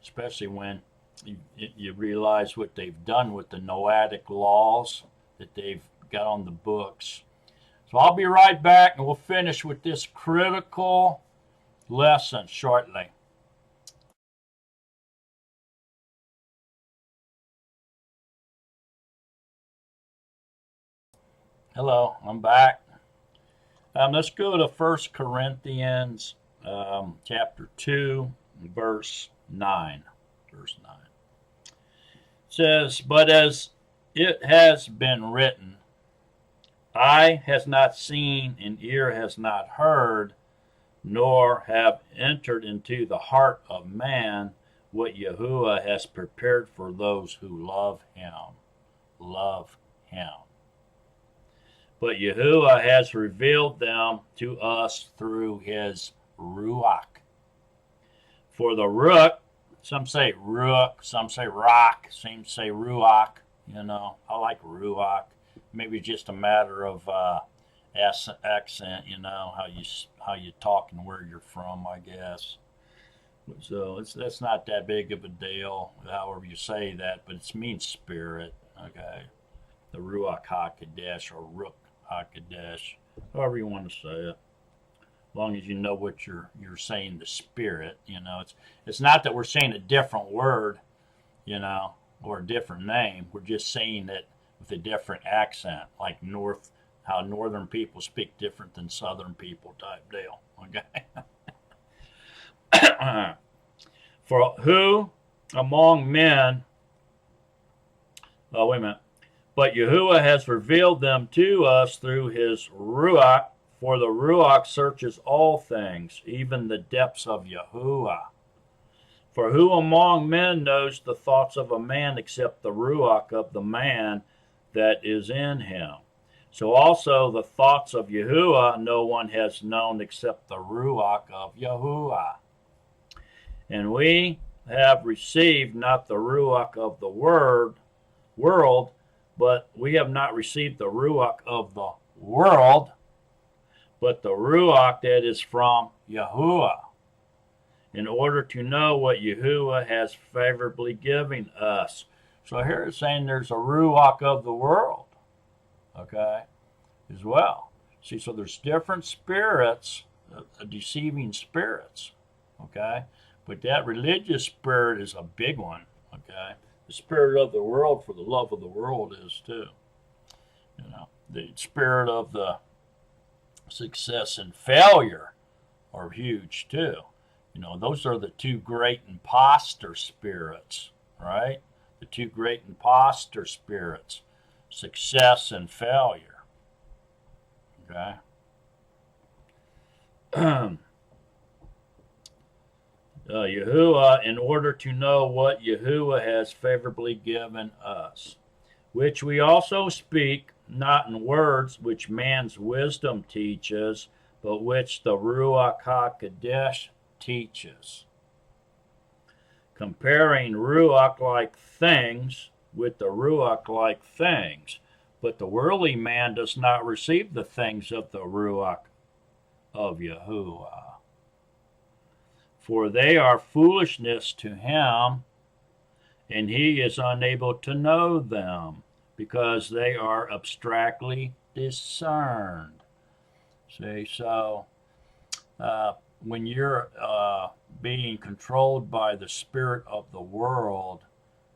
Especially when you realize what they've done with the Noahic laws that they've got on the books. So I'll be right back, and we'll finish with this critical lesson shortly. Hello, I'm back. Let's go to 1 Corinthians chapter 2, verse 9. Verse 9. It says, "But as it has been written, eye has not seen and ear has not heard, nor have entered into the heart of man what Yahuwah has prepared for those who love him." Love him. "But Yahuwah has revealed them to us through his Ruach. For the Ruach," some say Ruach, some say Rock, some say Ruach. I like Ruach. Maybe just a matter of accent, how you talk and where you're from, I guess. So that's not that big of a deal, however you say that, but it means spirit. Okay, the Ruach HaKodesh or Ruach HaKodesh, however you want to say it. As long as you know what you're saying, the spirit. It's not that we're saying a different word, or a different name. We're just saying it with a different accent, like how northern people speak different than southern people type deal. Okay. "For who among men, wait a minute, but Yahuwah has revealed them to us through his Ruach, for the Ruach searches all things, even the depths of Yahuwah. For who among men knows the thoughts of a man except the Ruach of the man that is in him? So also the thoughts of Yahuwah no one has known except the Ruach of Yahuwah. And we have received not the Ruach of the world, but we have not received the Ruach of the world, but the Ruach that is from Yahuwah, in order to know what Yahuwah has favorably given us." So here it's saying there's a Ruach of the world, okay, as well. See, so there's different spirits, deceiving spirits, okay, but that religious spirit is a big one, okay. The spirit of the world, for the love of the world, is too. The spirit of the success and failure are huge too. Those are the two great imposter spirits, right? The two great imposter spirits, success and failure. Okay. Yahuwah, in order to know what Yahuwah has favorably given us, which we also speak, not in words which man's wisdom teaches, but which the Ruach HaKodesh teaches, comparing Ruach-like things with the Ruach-like things. But the worldly man does not receive the things of the Ruach of Yahuwah, for they are foolishness to him, and he is unable to know them, because they are abstractly discerned. See, so when you're being controlled by the spirit of the world,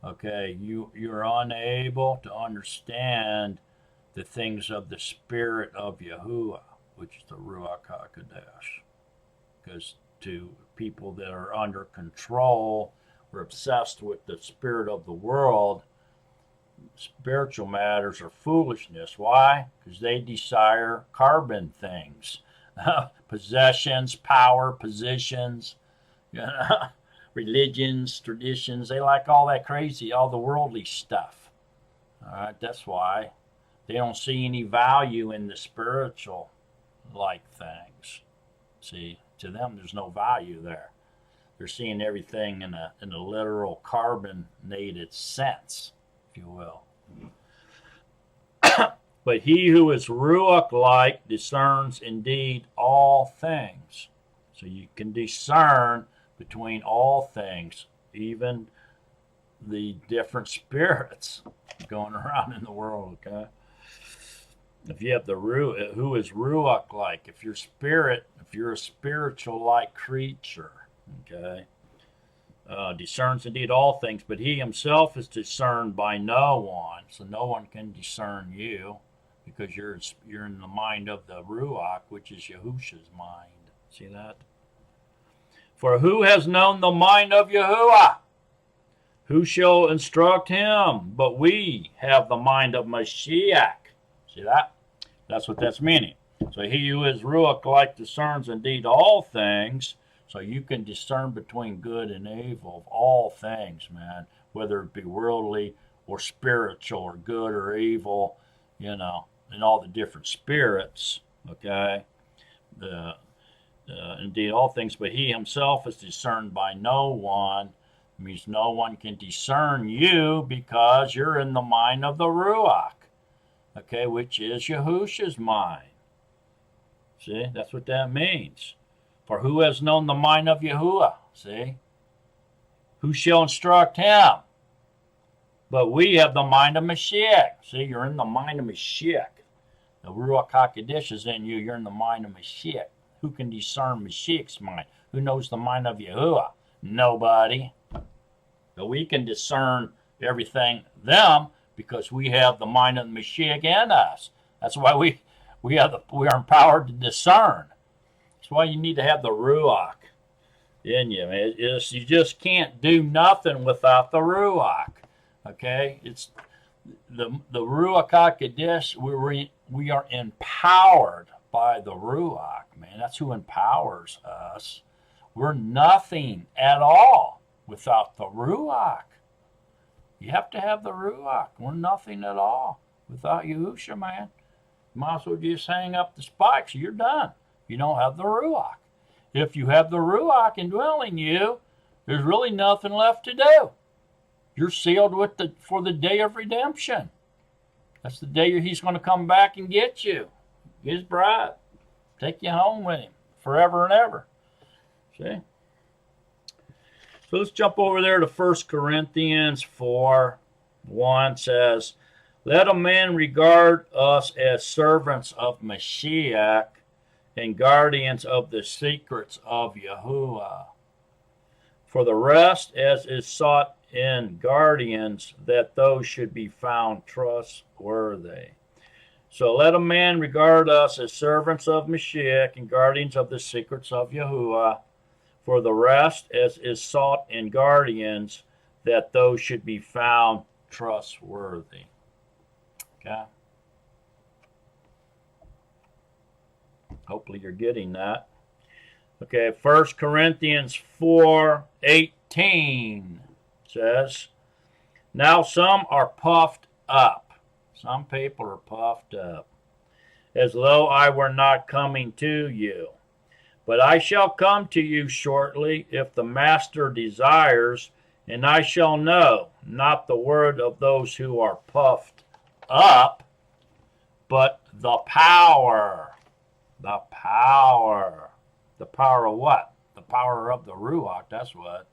okay, you're unable to understand the things of the spirit of Yahuwah, which is the Ruach HaKodesh. Because to people that are under control or obsessed with the spirit of the world, spiritual matters are foolishness. Why? Because they desire carbon things, possessions, power, positions, religions, traditions. They like all that crazy, all the worldly stuff. All right, that's why they don't see any value in the spiritual like things. See, to them, there's no value there. They're seeing everything in a literal carbonated sense, if you will. But he who is Ruach-like discerns indeed all things. So you can discern between all things, even the different spirits going around in the world, okay? If you have the Ruach, who is Ruach like? If you're a spiritual-like creature, okay? Discerns indeed all things, but he himself is discerned by no one. So no one can discern you because you're in the mind of the Ruach, which is Yahusha's mind. See that? For who has known the mind of Yahuwah? Who shall instruct him? But we have the mind of Mashiach. See that? That's what that's meaning. So he who is Ruach like discerns indeed all things. So you can discern between good and evil of all things, man. Whether it be worldly or spiritual or good or evil, and all the different spirits, okay? Indeed all things, but he himself is discerned by no one. It means no one can discern you because you're in the mind of the Ruach, okay, which is Yahusha's mind. See, that's what that means. For who has known the mind of Yahuwah? See? Who shall instruct him? But we have the mind of Mashiach. See, you're in the mind of Mashiach. The Ruach HaKodesh is in you. You're in the mind of Mashiach. Who can discern Mashiach's mind? Who knows the mind of Yahuwah? Nobody. But we can discern everything, them, because we have the mind of the Mashiach in us. That's why we are empowered to discern. That's why you need to have the Ruach in you. You just can't do nothing without the Ruach. Okay? It's the Ruach HaKodesh. We are empowered by the Ruach, man. That's who empowers us. We're nothing at all without the Ruach. You have to have the Ruach. We're nothing at all without Yahusha, man. You might as well just hang up the spikes. You're done. You don't have the Ruach. If you have the Ruach indwelling you, there's really nothing left to do. You're sealed for the day of redemption. That's the day he's going to come back and get you. Get his bride. Take you home with him forever and ever. See? So let's jump over there to 1 Corinthians 4:1 says, let a man regard us as servants of Mashiach and guardians of the secrets of Yahuwah. For the rest, as is sought in guardians, that those should be found trustworthy. So let a man regard us as servants of Mashiach and guardians of the secrets of Yahuwah. For the rest, as is sought in guardians, that those should be found trustworthy. Okay? Hopefully you're getting that. Okay, 1 Corinthians 4:18 says, now some are puffed up. Some people are puffed up, as though I were not coming to you. But I shall come to you shortly, if the Master desires, and I shall know not the word of those who are puffed up, but the power. The power. The power of what? The power of the Ruach, that's what.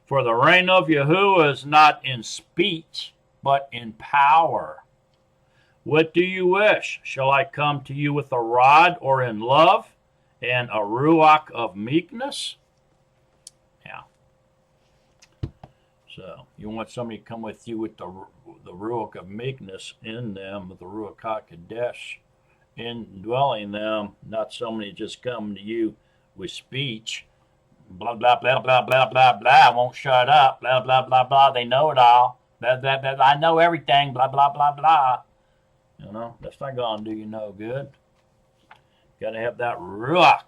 For the reign of Yahuwah is not in speech, but in power. What do you wish? Shall I come to you with a rod or in love and a Ruach of meekness? Yeah. So you want somebody to come with you with the Ruach of meekness in them, with the Ruach HaKodesh indwelling them, not somebody just coming to you with speech. Blah, blah, blah, blah, blah, blah, blah, won't shut up. Blah, blah, blah, blah, they know it all. Blah, blah, blah, I know everything. Blah, blah, blah, blah. You know, that's not going to do you no good. Got to have that Ruach.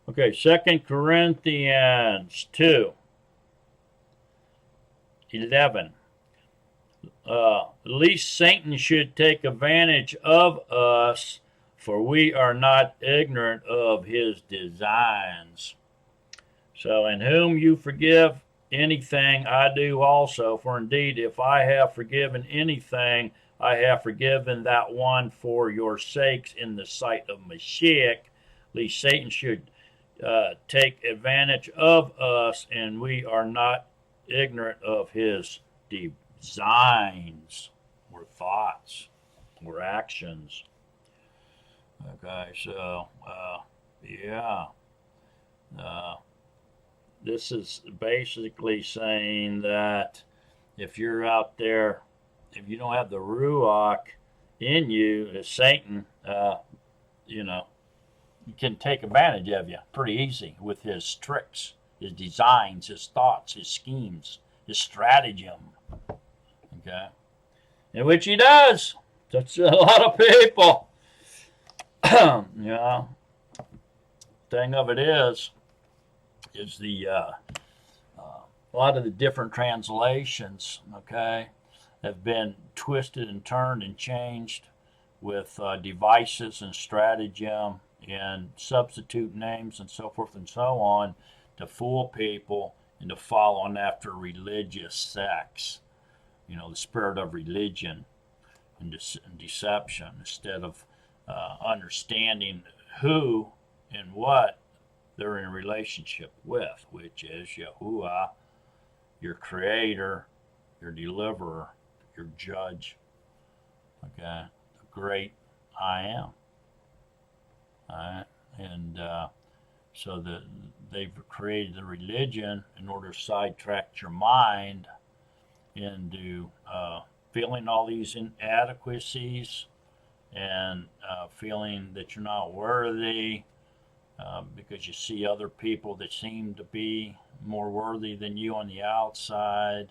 Okay, 2 Corinthians 2:11. Least Satan should take advantage of us, for we are not ignorant of his designs. So, in whom you forgive anything, I do also. For indeed, if I have forgiven anything, I have forgiven that one for your sakes in the sight of Mashiach. Lest Satan should take advantage of us, and we are not ignorant of his designs or thoughts or actions. Okay, so yeah, uh, this is basically saying that if you're out there, if you don't have the Ruach in you, as Satan, you know, he can take advantage of you pretty easy with his tricks, his designs, his thoughts, his schemes, his stratagem. Okay, in which he does. That's a lot of people. Yeah. Thing of it is the a lot of the different translations, okay, have been twisted and turned and changed with devices and stratagem and substitute names and so forth and so on to fool people into following after religious sects, you know, the spirit of religion and deception, instead of understanding who and what they're in a relationship with, which is Yahuwah, your creator, your deliverer, your judge, okay, the great I am. All right? And so they've created the religion in order to sidetrack your mind into feeling all these inadequacies and feeling that you're not worthy because you see other people that seem to be more worthy than you on the outside,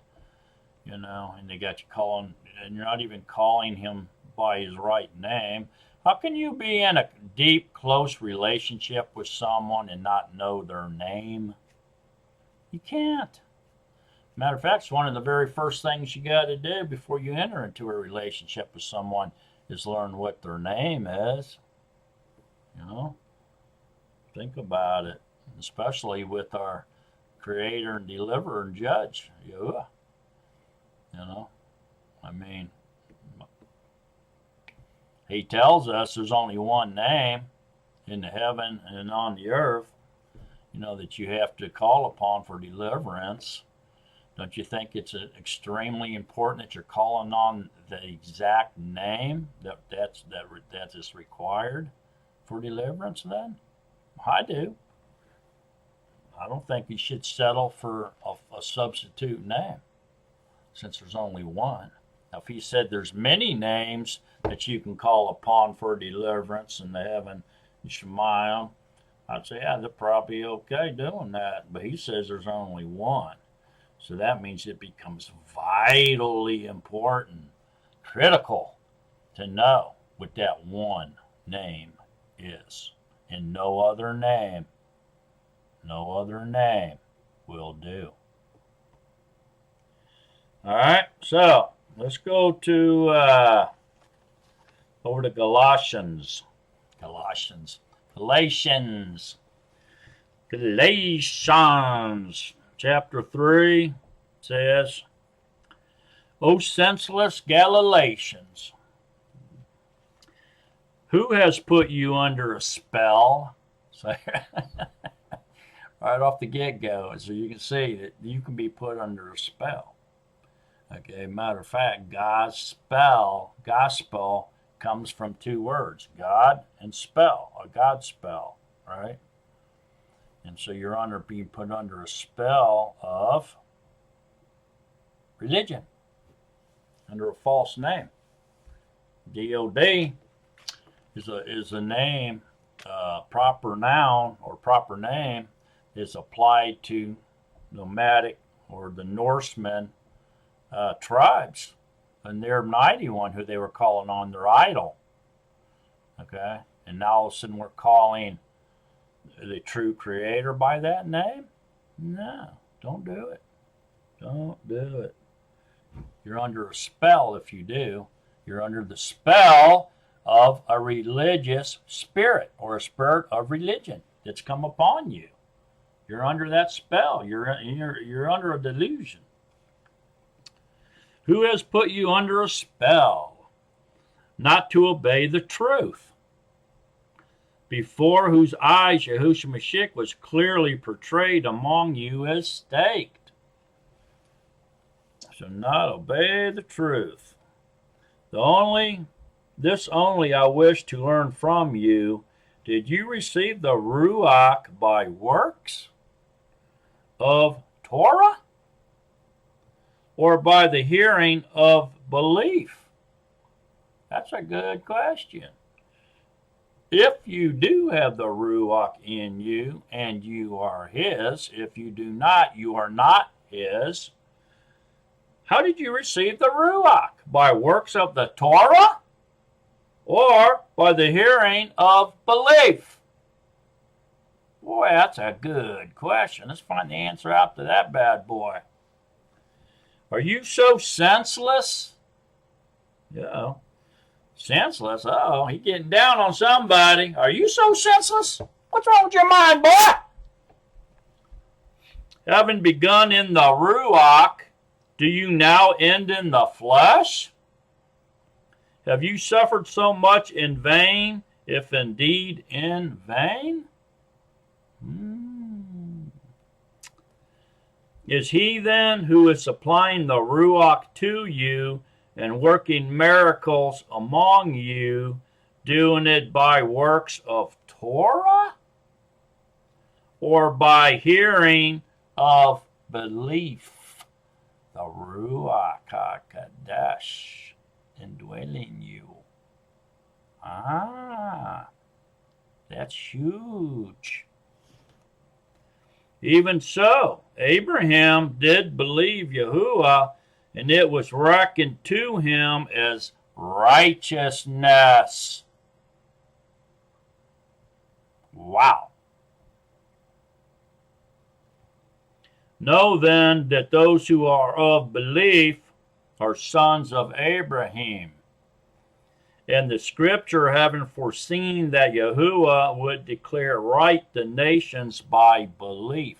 you know, and they got you calling, and you're not even calling him by his right name. How can you be in a deep, close relationship with someone and not know their name? You can't. Matter of fact, it's one of the very first things you got to do before you enter into a relationship with someone is learn what their name is. You know, think about it, especially with our creator and deliverer and judge, Yahuwah. You know, I mean, he tells us there's only one name in the heaven and on the earth, you know, that you have to call upon for deliverance. Don't you think it's extremely important that you're calling on the exact name that is required for deliverance then? I do. I don't think you should settle for a substitute name since there's only one. Now, if he said there's many names that you can call upon for deliverance in the heaven and Shemayim, I'd say, yeah, they're probably okay doing that. But he says there's only one. So that means it becomes vitally important, critical, to know what that one name is. And no other name will do. All right, so let's go to over to Galatians, chapter 3 says, O senseless Galatians, who has put you under a spell? So, right off the get-go, so you can see that you can be put under a spell. Okay, matter of fact, gospel comes from two words, God and spell, a God spell, right? And so you're being put under a spell of religion, under a false name. DOD is a name, proper noun or proper name is applied to nomadic or the Norsemen tribes and their mighty one who they were calling on their idol. Okay, and now all of a sudden we're calling the true creator by that name? No, don't do it. Don't do it. You're under a spell if you do. You're under the spell of a religious spirit or a spirit of religion that's come upon you. You're under that spell. You're under a delusion. Who has put you under a spell not to obey the truth, before whose eyes Yahushua Mashiach was clearly portrayed among you as staked? shall not obey the truth. This only I wish to learn from you. Did you receive the Ruach by works of Torah, or by the hearing of belief? That's a good question. If you do have the Ruach in you, and you are his, if you do not, you are not his. How did you receive the Ruach? By works of the Torah, or by the hearing of belief? Boy, that's a good question. Let's find the answer out to that bad boy. Are you so senseless? Yeah. Senseless? Uh-oh, he's getting down on somebody. Are you so senseless? What's wrong with your mind, boy? Having begun in the Ruach, do you now end in the flesh? Have you suffered so much in vain, if indeed in vain? Is he then who is supplying the Ruach to you and working miracles among you, doing it by works of Torah, or by hearing of belief? The Ruach HaKadosh indwelling you. That's huge. Even so, Abraham did believe Yahuwah, and it was reckoned to him as righteousness. Wow. Know then that those who are of belief are sons of Abraham. And the scripture, having foreseen that Yahuwah would declare right the nations by belief,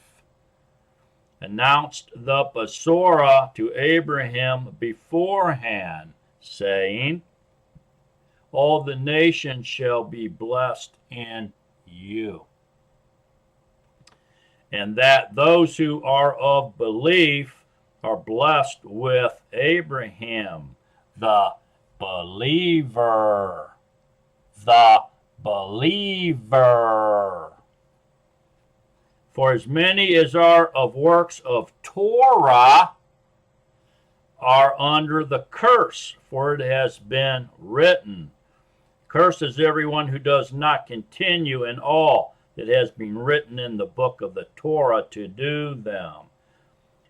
announced the Besorah to Abraham beforehand, saying, all the nations shall be blessed in you. And that those who are of belief are blessed with Abraham, the believer. The believer. For as many as are of works of Torah are under the curse, for it has been written, cursed is everyone who does not continue in all that has been written in the book of the Torah to do them.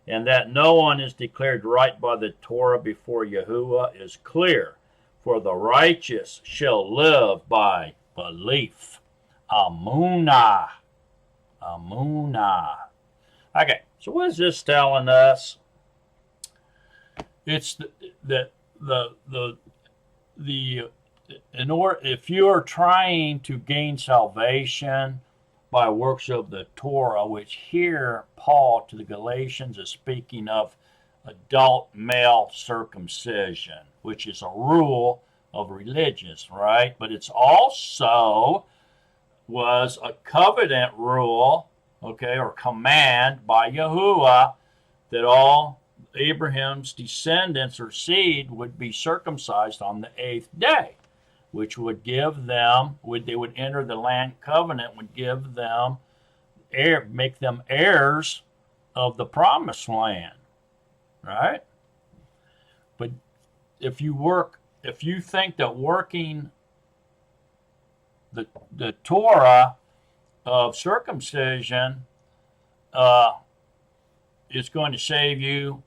And that no one is declared right by the Torah before Yahuwah is clear, for the righteous shall live by belief. Amunah. Amunah. Okay, so what is this telling us? It's if you are trying to gain salvation by works of the Torah, which here Paul to the Galatians is speaking of adult male circumcision, which is a rule of religions, right? But it's also was a covenant rule, okay, or command by Yahuwah that all Abraham's descendants or seed would be circumcised on the 8th day, which would give them, they would enter the land covenant, would give them, make them heirs of the promised land, right? But if you think that working the Torah of circumcision is going to save you,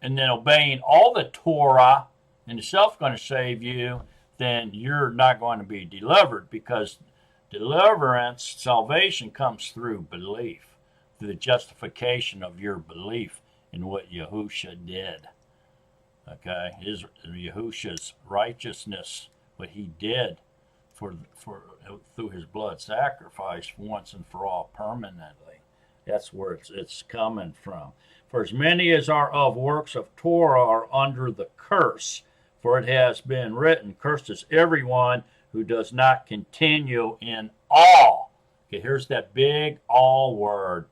and then obeying all the Torah in itself going to save you, then you're not going to be delivered, because deliverance, salvation comes through belief, through the justification of your belief in what Yahusha did. Okay, Yahusha's righteousness, what he did through his blood sacrifice once and for all, permanently. That's where it's coming from. For as many as are of works of Torah are under the curse, for it has been written, cursed is everyone who does not continue in all. Okay, here's that big all word.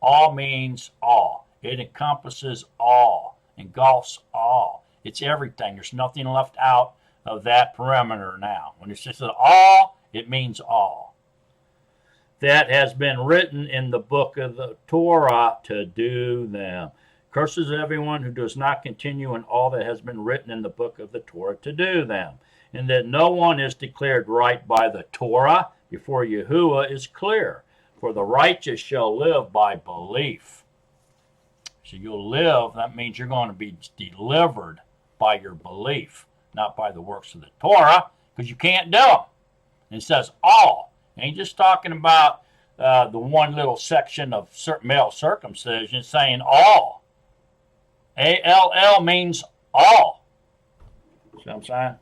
All means all. It encompasses all. engulfs all. It's everything. There's nothing left out of that perimeter now. When it says all, it means all. That has been written in the book of the Torah to do them. Curses everyone who does not continue in all that has been written in the book of the Torah to do them. And that no one is declared right by the Torah before Yahuwah is clear. For the righteous shall live by belief. So you'll live, that means you're going to be delivered by your belief, not by the works of the Torah, because you can't do them. And it says all. Ain't just talking about the one little section of male circumcision, saying all. A-L-L means all. See what I'm saying?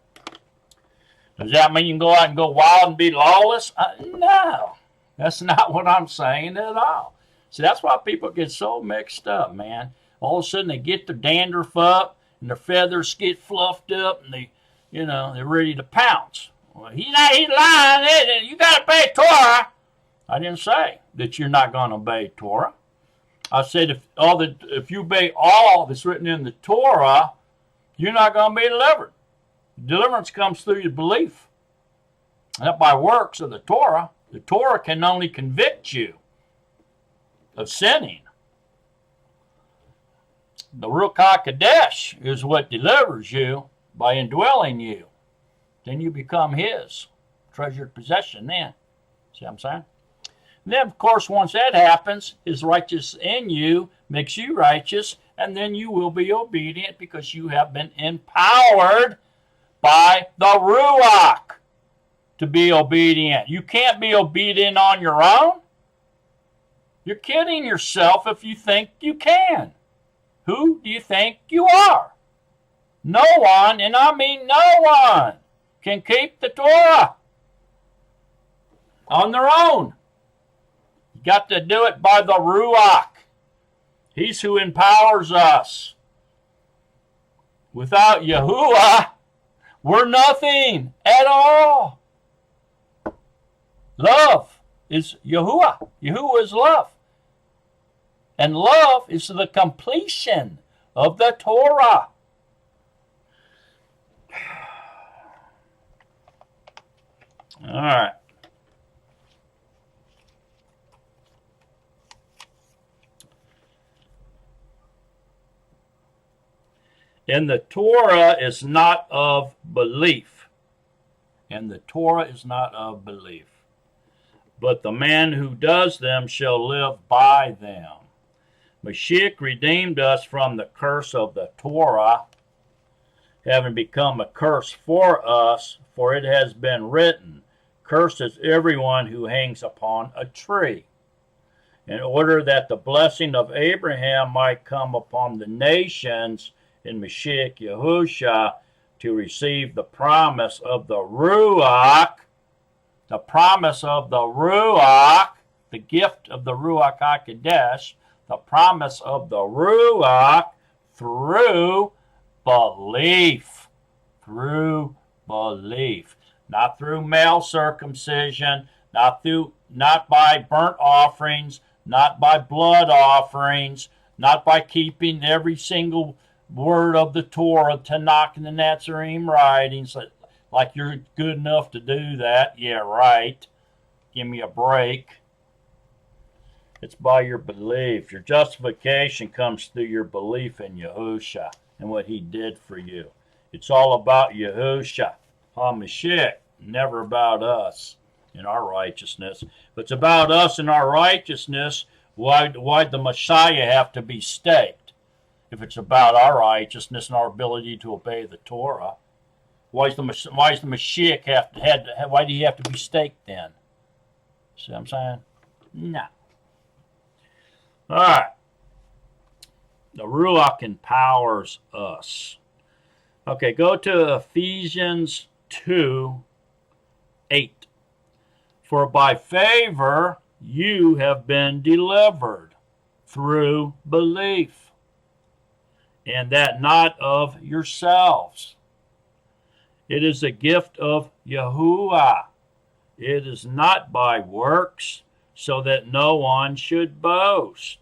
Does that mean you can go out and go wild and be lawless? No. That's not what I'm saying at all. See, that's why people get so mixed up, man. All of a sudden they get their dandruff up and their feathers get fluffed up and they're ready to pounce. Well, he's lying. You got to obey Torah. I didn't say that you're not going to obey Torah. I said if you obey all that's written in the Torah, you're not going to be delivered. Deliverance comes through your belief, not by works of the Torah. The Torah can only convict you of sinning. The Ruach HaKodesh is what delivers you by indwelling you. Then you become his treasured possession then. See what I'm saying? And then, of course, once that happens, his righteousness in you makes you righteous, and then you will be obedient because you have been empowered by the Ruach to be obedient. You can't be obedient on your own. You're kidding yourself if you think you can. Who do you think you are? No one, and I mean no one, can keep the Torah on their own. You got to do it by the Ruach. He's who empowers us. Without Yahuwah, we're nothing at all. Love is Yahuwah. Yahuwah is love. And love is the completion of the Torah. All right. And the Torah is not of belief. And the Torah is not of belief. But the man who does them shall live by them. Mashiach redeemed us from the curse of the Torah, having become a curse for us, for it has been written, cursed is everyone who hangs upon a tree, in order that the blessing of Abraham might come upon the nations in Mashiach Yahusha to receive the promise of the Ruach, the promise of the Ruach, the gift of the Ruach HaKodesh, the promise of the Ruach through belief. Through belief. Not through male circumcision, not by burnt offerings, not by blood offerings, not by keeping every single word of the Torah, Tanakh, and the Nazarene writings, like you're good enough to do that. Yeah, right. Give me a break. It's by your belief. Your justification comes through your belief in Yahusha and what he did for you. It's all about Yahusha, HaMashiach, never about us and our righteousness. If it's about us and our righteousness, why'd the Messiah have to be staked? If it's about our righteousness and our ability to obey the Torah, why does the Mashiach why do he have to be staked then? See what I'm saying? No. All right. The Ruach empowers us. Okay, go to Ephesians 2:8. For by favor you have been delivered through belief, and that not of yourselves. It is a gift of Yahuwah. It is not by works, so that no one should boast.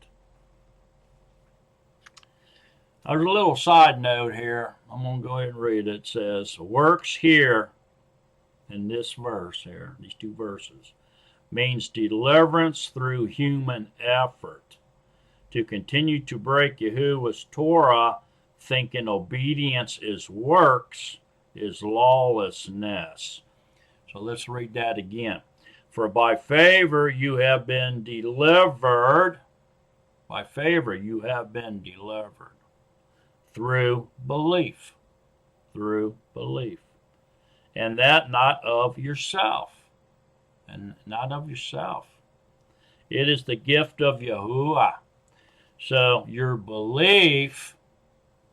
There's a little side note here. I'm going to go ahead and read it. It says, works here in this verse here, these two verses, means deliverance through human effort. To continue to break Yahuwah's Torah, thinking obedience is works, is lawlessness. So let's read that again. For by favor you have been delivered. By favor you have been delivered. Through belief. Through belief. And that not of yourself. And not of yourself. It is the gift of Yahuwah. So your belief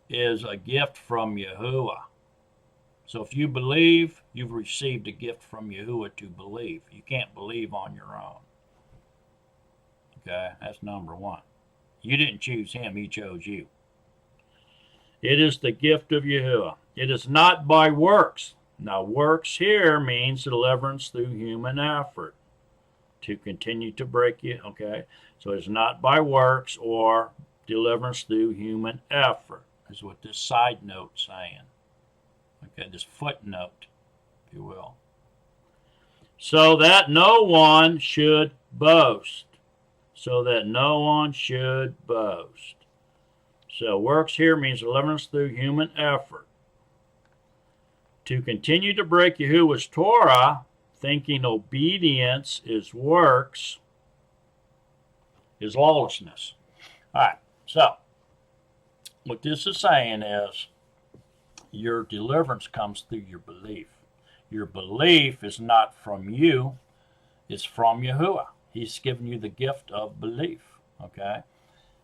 is a gift from Yahuwah. So if you believe, you've received a gift from Yahuwah to believe. You can't believe on your own. Okay, that's number one. You didn't choose him, he chose you. It is the gift of Yahuwah. It is not by works. Now, works here means deliverance through human effort. To continue to break you, okay? So it's not by works or deliverance through human effort, is what this side note's saying. Okay, this footnote, if you will. So that no one should boast. So that no one should boast. So works here means deliverance through human effort. To continue to break Yahuwah's Torah, thinking obedience is works, is lawlessness. All right, so what this is saying is your deliverance comes through your belief. Your belief is not from you, it's from Yahuwah. He's given you the gift of belief, okay?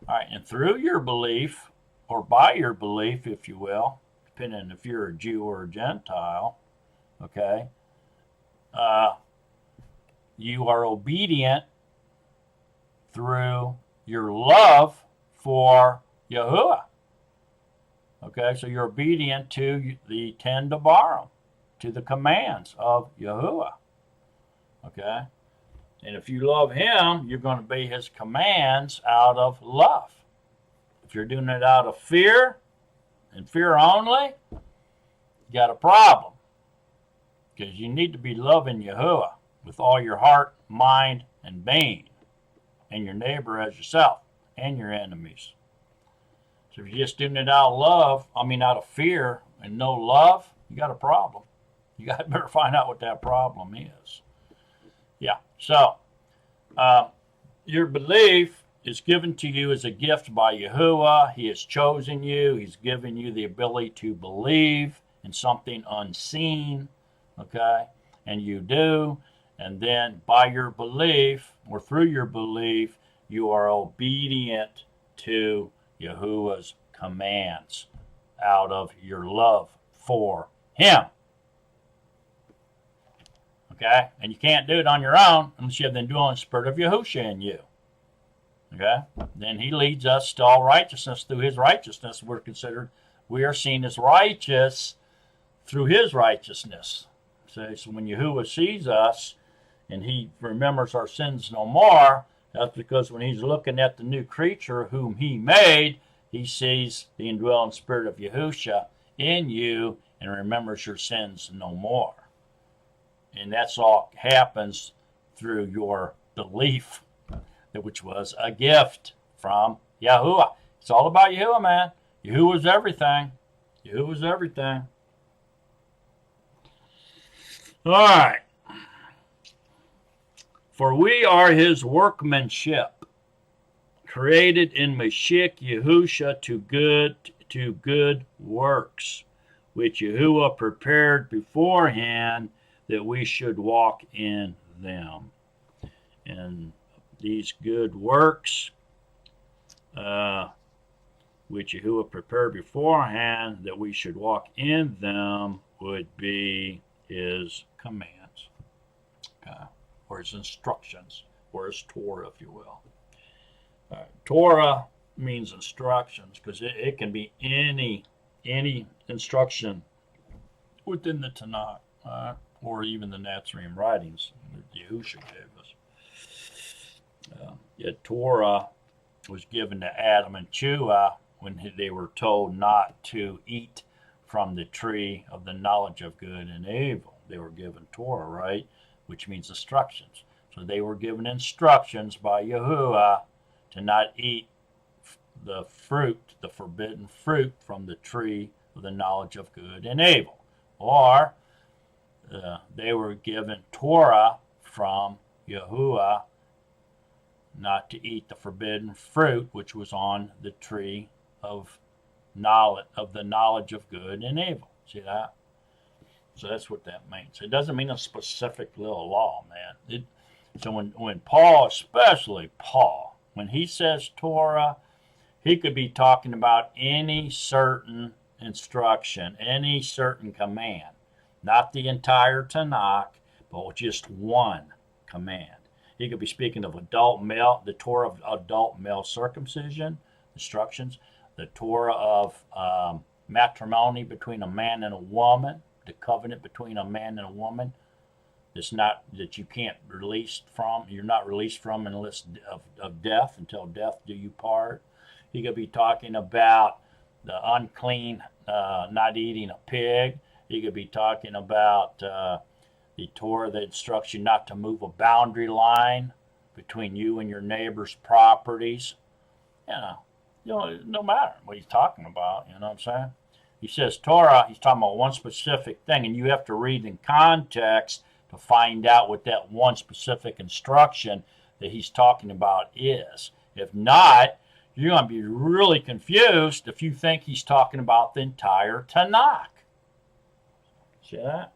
All right, and through your belief, or by your belief, if you will, depending if you're a Jew or a Gentile, okay, you are obedient through your love for Yahuwah. Okay, so you're obedient to the 10 Devarim, to the commands of Yahuwah. Okay, and if you love him, you're going to obey his commands out of love. If you're doing it out of fear, and fear only, you got a problem. Because you need to be loving Yahuwah with all your heart, mind, and being, and your neighbor as yourself, and your enemies. So if you're just doing it out of love, out of fear and no love, you got a problem. You got to better find out what that problem is. Yeah, so your belief is given to you as a gift by Yahuwah. He has chosen you. He's given you the ability to believe in something unseen, okay? And you do. And then by your belief, or through your belief, you are obedient to Yahuwah's commands out of your love for him. Okay? And you can't do it on your own unless you have the indwelling spirit of Yahushua in you. Okay? Then he leads us to all righteousness through his righteousness. We are seen as righteous through his righteousness. So when Yahuwah sees us and he remembers our sins no more, that's because when he's looking at the new creature whom he made, he sees the indwelling spirit of Yahushua in you and remembers your sins no more. And that's all happens through your belief, which was a gift from Yahuwah. It's all about Yahuwah, man. Yahuwah's everything. Yahuwah's everything. All right. For we are his workmanship, created in Mashiach Yahushua to good works, which Yahuwah prepared beforehand that we should walk in them. And these good works, which Yahuwah prepared beforehand that we should walk in them, would be his commands, or his instructions, or his Torah, if you will. Torah means instructions because it can be any instruction within the Tanakh, or even the Nazarene writings that Yahushua gave us. Yet Torah was given to Adam and Chua when they were told not to eat from the tree of the knowledge of good and evil. They were given Torah, right? Which means instructions. So they were given instructions by Yahuwah to not eat the fruit, the forbidden fruit from the tree of the knowledge of good and evil. Or they were given Torah from Yahuwah not to eat the forbidden fruit which was on the tree of knowledge, of the knowledge of good and evil. See that? So that's what that means. It doesn't mean a specific little law, man. So when Paul, especially Paul, when he says Torah, he could be talking about any certain instruction, any certain command. Not the entire Tanakh, but just one command. He could be speaking of adult male, the Torah of adult male circumcision, instructions, the Torah of matrimony between a man and a woman, the covenant between a man and a woman. It's not that you can't release from, you're not released from unless of death, until death do you part. He could be talking about the unclean, not eating a pig. He could be talking about the Torah that instructs you not to move a boundary line between you and your neighbor's properties. No matter what he's talking about, you know what I'm saying? He says Torah, he's talking about one specific thing, and you have to read in context to find out what that one specific instruction that he's talking about is. If not, you're going to be really confused if you think he's talking about the entire Tanakh. See that?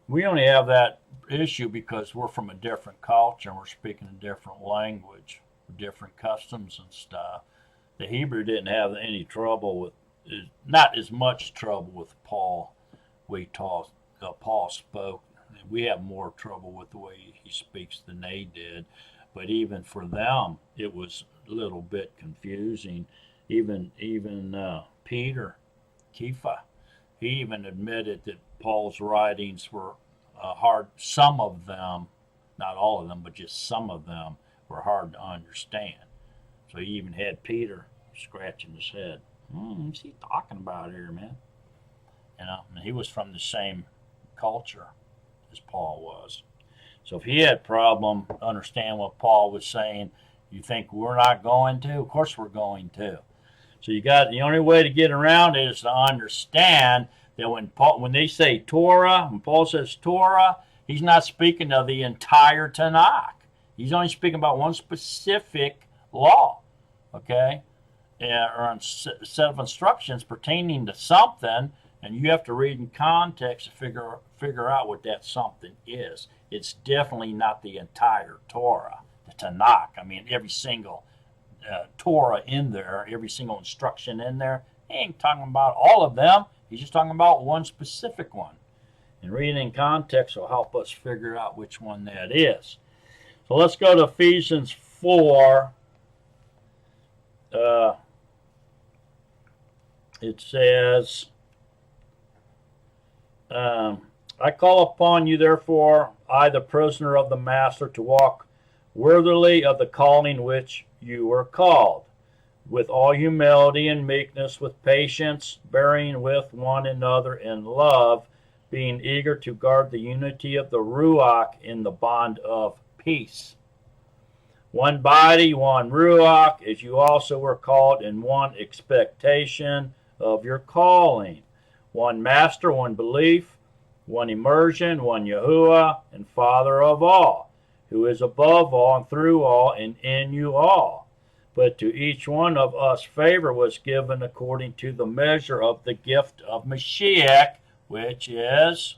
We only have that issue because we're from a different culture and we're speaking a different language, different customs and stuff. The Hebrew didn't have any trouble with, not as much trouble with Paul. Paul spoke. We have more trouble with the way he speaks than they did. But even for them, it was a little bit confusing. Even Peter, Kepha, he even admitted that Paul's writings were hard. Some of them, not all of them, but just some of them were hard to understand. So he even had Peter scratching his head. What's he talking about here, man? And he was from the same culture as Paul was. So if he had problem understand what Paul was saying, you think we're not going to? Of course we're going to. So the only way to get around it is to understand that when they say Torah, when Paul says Torah, he's not speaking of the entire Tanakh. He's only speaking about one specific law, okay, or a set of instructions pertaining to something, and you have to read in context to figure out what that something is. It's definitely not the entire Torah, the Tanakh. I mean, every single Torah in there, every single instruction in there. He ain't talking about all of them. He's just talking about one specific one. And reading in context will help us figure out which one that is. So let's go to Ephesians 4. It says, I call upon you, therefore, I, the prisoner of the Master, to walk worthily of the calling which you were called, with all humility and meekness, with patience, bearing with one another in love, being eager to guard the unity of the Ruach in the bond of peace. One body, one Ruach, as you also were called in one expectation of your calling. One Master, one belief, one immersion, one Yahuwah, and Father of all, who is above all and through all and in you all. But to each one of us favor was given according to the measure of the gift of Mashiach, which is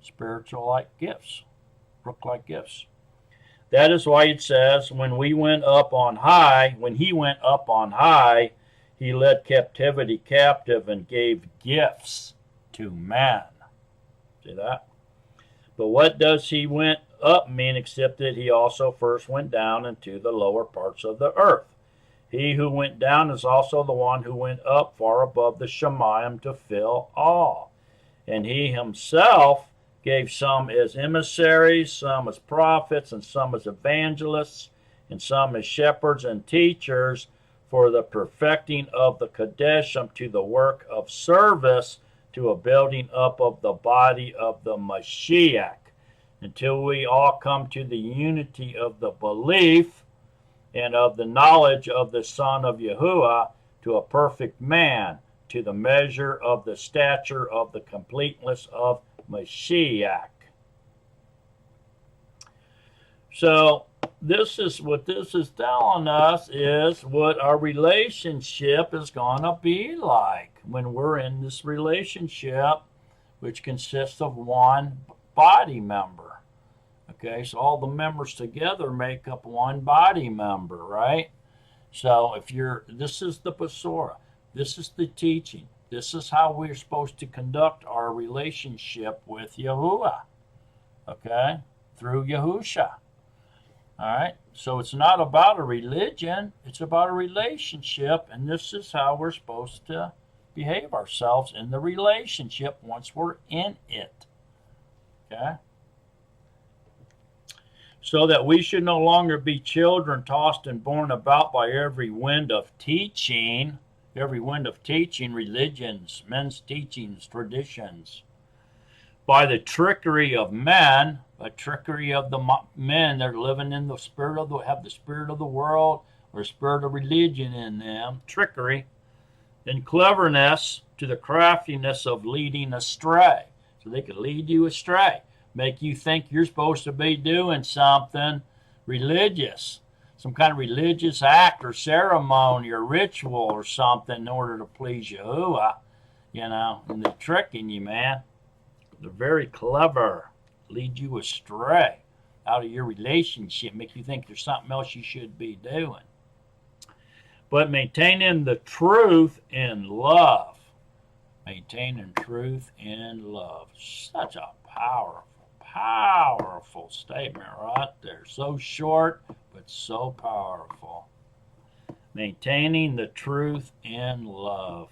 spiritual-like gifts, brook-like gifts. That is why it says, when he went up on high, he led captivity captive and gave gifts to men. See that? But what does he went up mean except that he also first went down into the lower parts of the earth? He who went down is also the one who went up far above the Shemayim to fill all. And he himself gave some as emissaries, some as prophets, and some as evangelists, and some as shepherds and teachers, for the perfecting of the Kadeshim, to the work of service, to a building up of the body of the Mashiach, until we all come to the unity of the belief and of the knowledge of the Son of Yahuwah, to a perfect man, to the measure of the stature of the completeness of Mashiach. So this is what this is telling us, is what our relationship is going to be like when we're in this relationship, which consists of one body member. Okay, so all the members together make up one body member, right? So if you're, this is the Basora, this is the teaching, this is how we're supposed to conduct our relationship with Yahuwah, okay, through Yahusha. All right, so it's not about a religion, it's about a relationship, and this is how we're supposed to behave ourselves in the relationship once we're in it. Okay? So that we should no longer be children tossed and borne about by every wind of teaching, religions, men's teachings, traditions, by the trickery of men, by trickery of the men that are living in the spirit of the, have the spirit of the world or spirit of religion in them, trickery, and cleverness, to the craftiness of leading astray. So they can lead you astray, make you think you're supposed to be doing something religious, some kind of religious act or ceremony or ritual or something in order to please Yahuwah, you know, and they're tricking you, man. They're very clever, lead you astray out of your relationship, make you think there's something else you should be doing. But maintaining the truth in love. Maintaining truth in love. Such a powerful statement right there. So short, but so powerful. Maintaining the truth in love.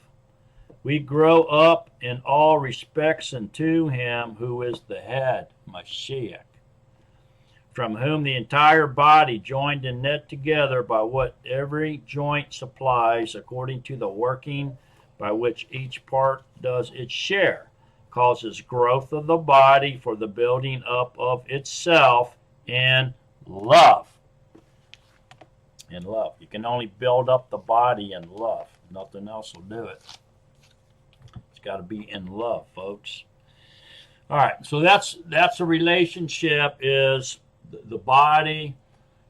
We grow up in all respects unto him who is the head, Mashiach, from whom the entire body, joined and knit together by what every joint supplies, according to the working by which each part does its share, causes growth of the body for the building up of itself in love. In love. You can only build up the body in love. Nothing else will do it. It's got to be in love, folks. All right, so that's a relationship, is the body.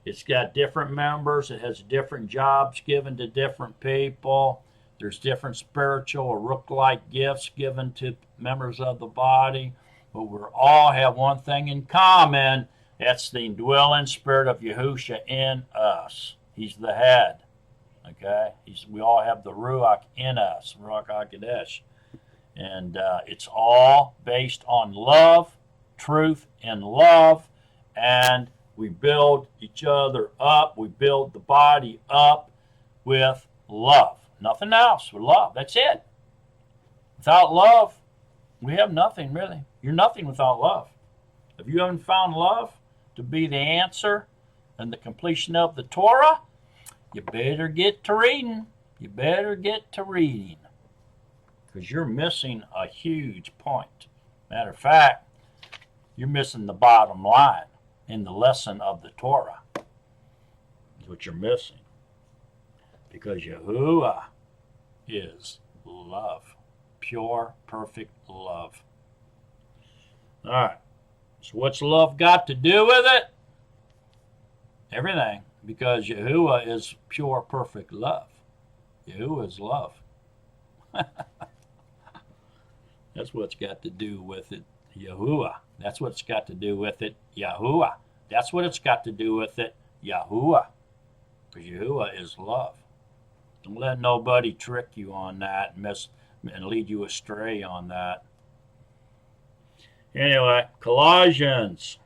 It's got different members. It has different jobs given to different people. There's different spiritual or rook-like gifts given to members of the body. But we all have one thing in common. That's the indwelling spirit of Yahusha in us. He's the head. Okay? We all have the Ruach in us, Ruach HaKodesh. And it's all based on love, truth, and love. And we build each other up. We build the body up with love. Nothing else but love. That's it. Without love, we have nothing, really. You're nothing without love. If you haven't found love to be the answer and the completion of the Torah, you better get to reading. You better get to reading. Because you're missing a huge point. Matter of fact, you're missing the bottom line in the lesson of the Torah. That's what you're missing. Because Yahuwah is love. Pure, perfect love. All right. So what's love got to do with it? Everything. Because Yahuwah is pure, perfect love. Yahuwah is love. That's what's got to do with it. Yahuwah. That's what's got to do with it. Yahuwah. That's what it's got to do with it. Yahuwah. Because Yahuwah is love. Don't let nobody trick you on that and lead you astray on that. Anyway, Colossians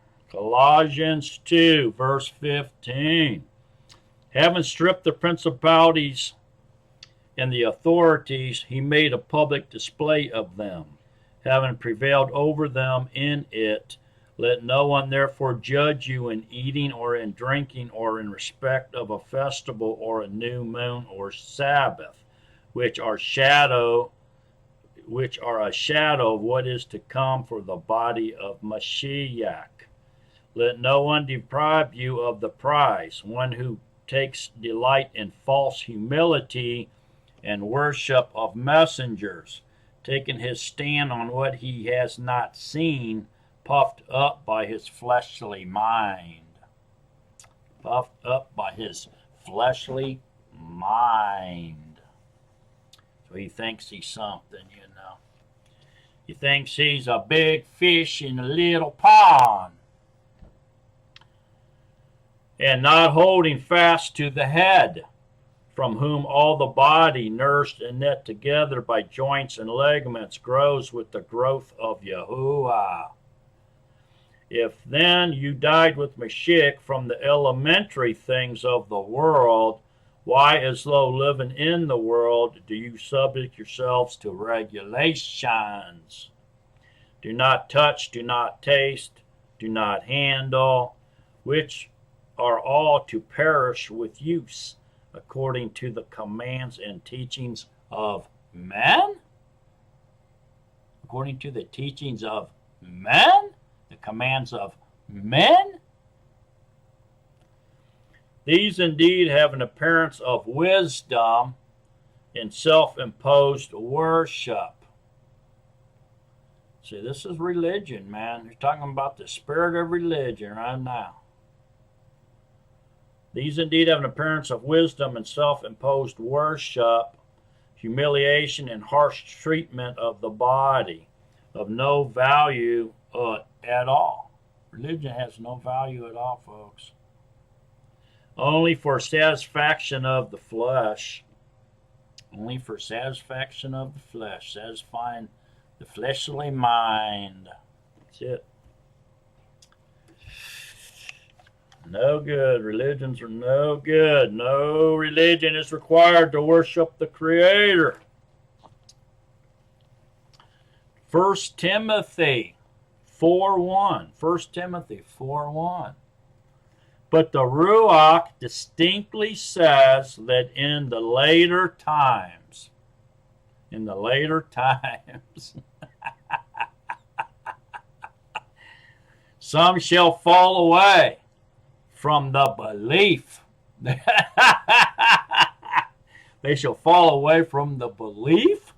2, verse 15. Having stripped the principalities and the authorities, he made a public display of them, having prevailed over them in it. Let no one therefore judge you in eating or in drinking or in respect of a festival or a new moon or Sabbath, which are a shadow of what is to come for the body of Mashiach. Let no one deprive you of the prize, one who takes delight in false humility and worship of messengers, taking his stand on what he has not seen, puffed up by his fleshly mind. Puffed up by his fleshly mind. So he thinks he's something, you know. He thinks he's a big fish in a little pond. And not holding fast to the head, from whom all the body, nourished and knit together by joints and ligaments, grows with the growth of Yahuwah. If then you died with Mashiach from the elementary things of the world, why, as though living in the world, do you subject yourselves to regulations? Do not touch, do not taste, do not handle, which are all to perish with use, according to the commands and teachings of men? According to the teachings of men? The commands of men? These indeed have an appearance of wisdom in self-imposed worship. See, this is religion, man. You're talking about the spirit of religion right now. These indeed have an appearance of wisdom and self-imposed worship, humiliation and harsh treatment of the body, of no value at all. Religion has no value at all, folks. Only for satisfaction of the flesh. Only for satisfaction of the flesh. Satisfying the fleshly mind. That's it. No good. Religions are no good. No religion is required to worship the Creator. 1 Timothy 4:1. 1 Timothy 4:1. But the Ruach distinctly says that in the later times, some shall fall away from the belief. They shall fall away from the belief,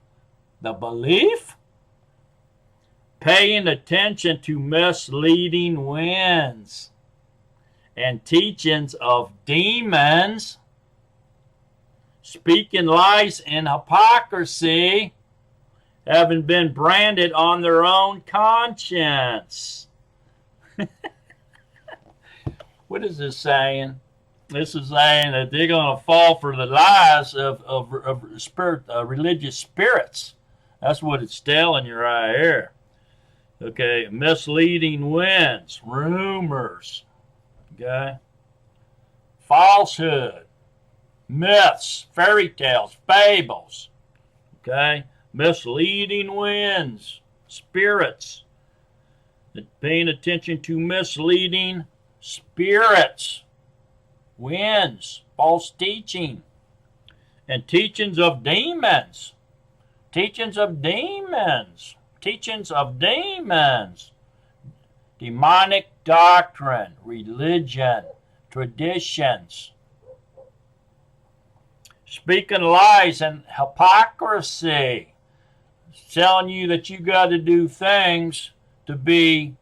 paying attention to misleading winds and teachings of demons, speaking lies and hypocrisy, having been branded on their own conscience. What is this saying? This is saying that they're going to fall for the lies of religious spirits. That's what it's telling you right here. Okay, misleading winds, rumors, okay, falsehood, myths, fairy tales, fables, okay, misleading winds, spirits, paying attention to misleading spirits, winds, false teaching, and teachings of demons, demonic doctrine, religion, traditions, speaking lies and hypocrisy, telling you that you got to do things to be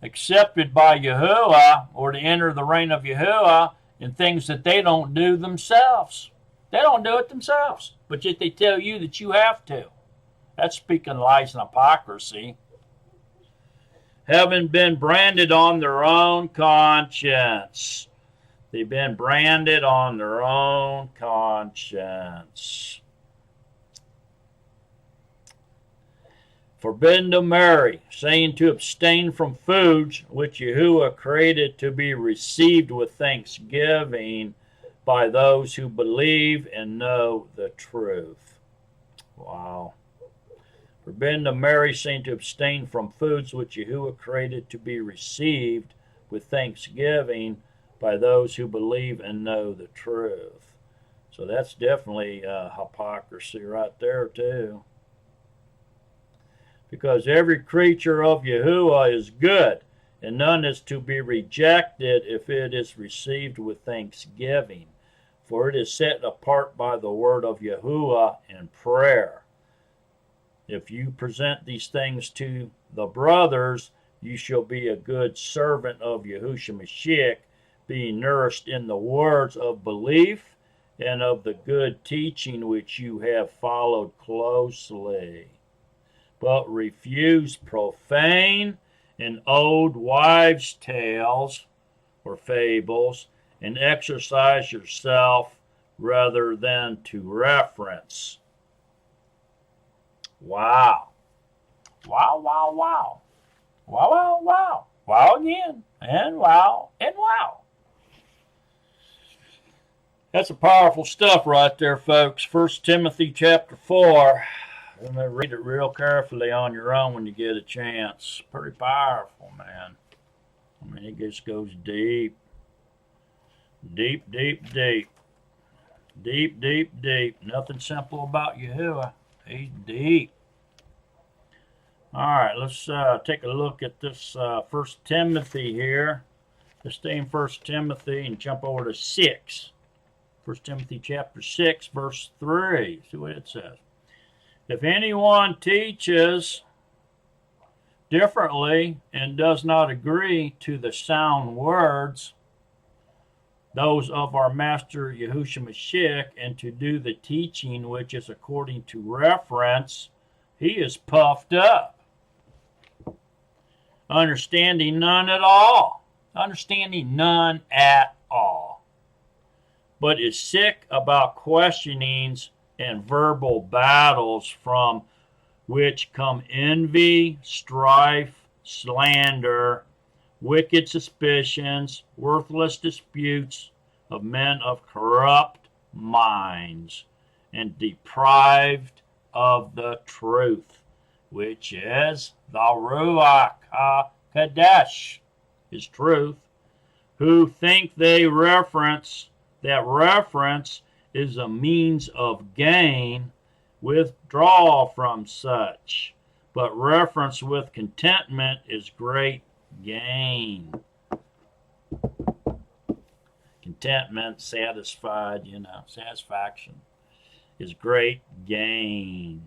accepted by Yahuwah or to enter the reign of Yahuwah, in things that they don't do themselves. They don't do it themselves, but yet they tell you that you have to. That's speaking lies and hypocrisy. Having been branded on their own conscience. They've been branded on their own conscience. Forbidden to marry, saying to abstain from foods which Yahuwah created to be received with thanksgiving by those who believe and know the truth. Wow. Forbidden to marry, saying to abstain from foods which Yahuwah created to be received with thanksgiving by those who believe and know the truth. So that's definitely hypocrisy right there too. Because every creature of Yahuwah is good, and none is to be rejected if it is received with thanksgiving. For it is set apart by the word of Yahuwah in prayer. If you present these things to the brothers, you shall be a good servant of Yahushua Mashiach, being nourished in the words of belief and of the good teaching which you have followed closely. But refuse profane and old wives' tales or fables, and exercise yourself rather than to reference. Wow. Wow, wow, wow. Wow, wow, wow. Wow again. And wow, and wow. That's a powerful stuff right there, folks. 1 Timothy chapter 4. I'm going to read it real carefully on your own when you get a chance. Pretty powerful, man. I mean, it just goes deep. Deep, deep, deep. Deep, deep, deep. Nothing simple about Yahuwah. He's deep. All right, let's take a look at this 1 Timothy here. Let's stay in 1 Timothy and jump over to 6. 1 Timothy chapter 6, verse 3. See what it says. If anyone teaches differently and does not agree to the sound words, those of our Master Yahushua Mashiach, and to do the teaching which is according to reference, he is puffed up, understanding none at all. Understanding none at all. But is sick about questionings and verbal battles, from which come envy, strife, slander, wicked suspicions, worthless disputes of men of corrupt minds, and deprived of the truth, which is the Ruach HaKodesh, is truth, who think that reference is a means of gain. Withdraw from such, but reference with contentment is great gain. Contentment, satisfied, satisfaction is great gain.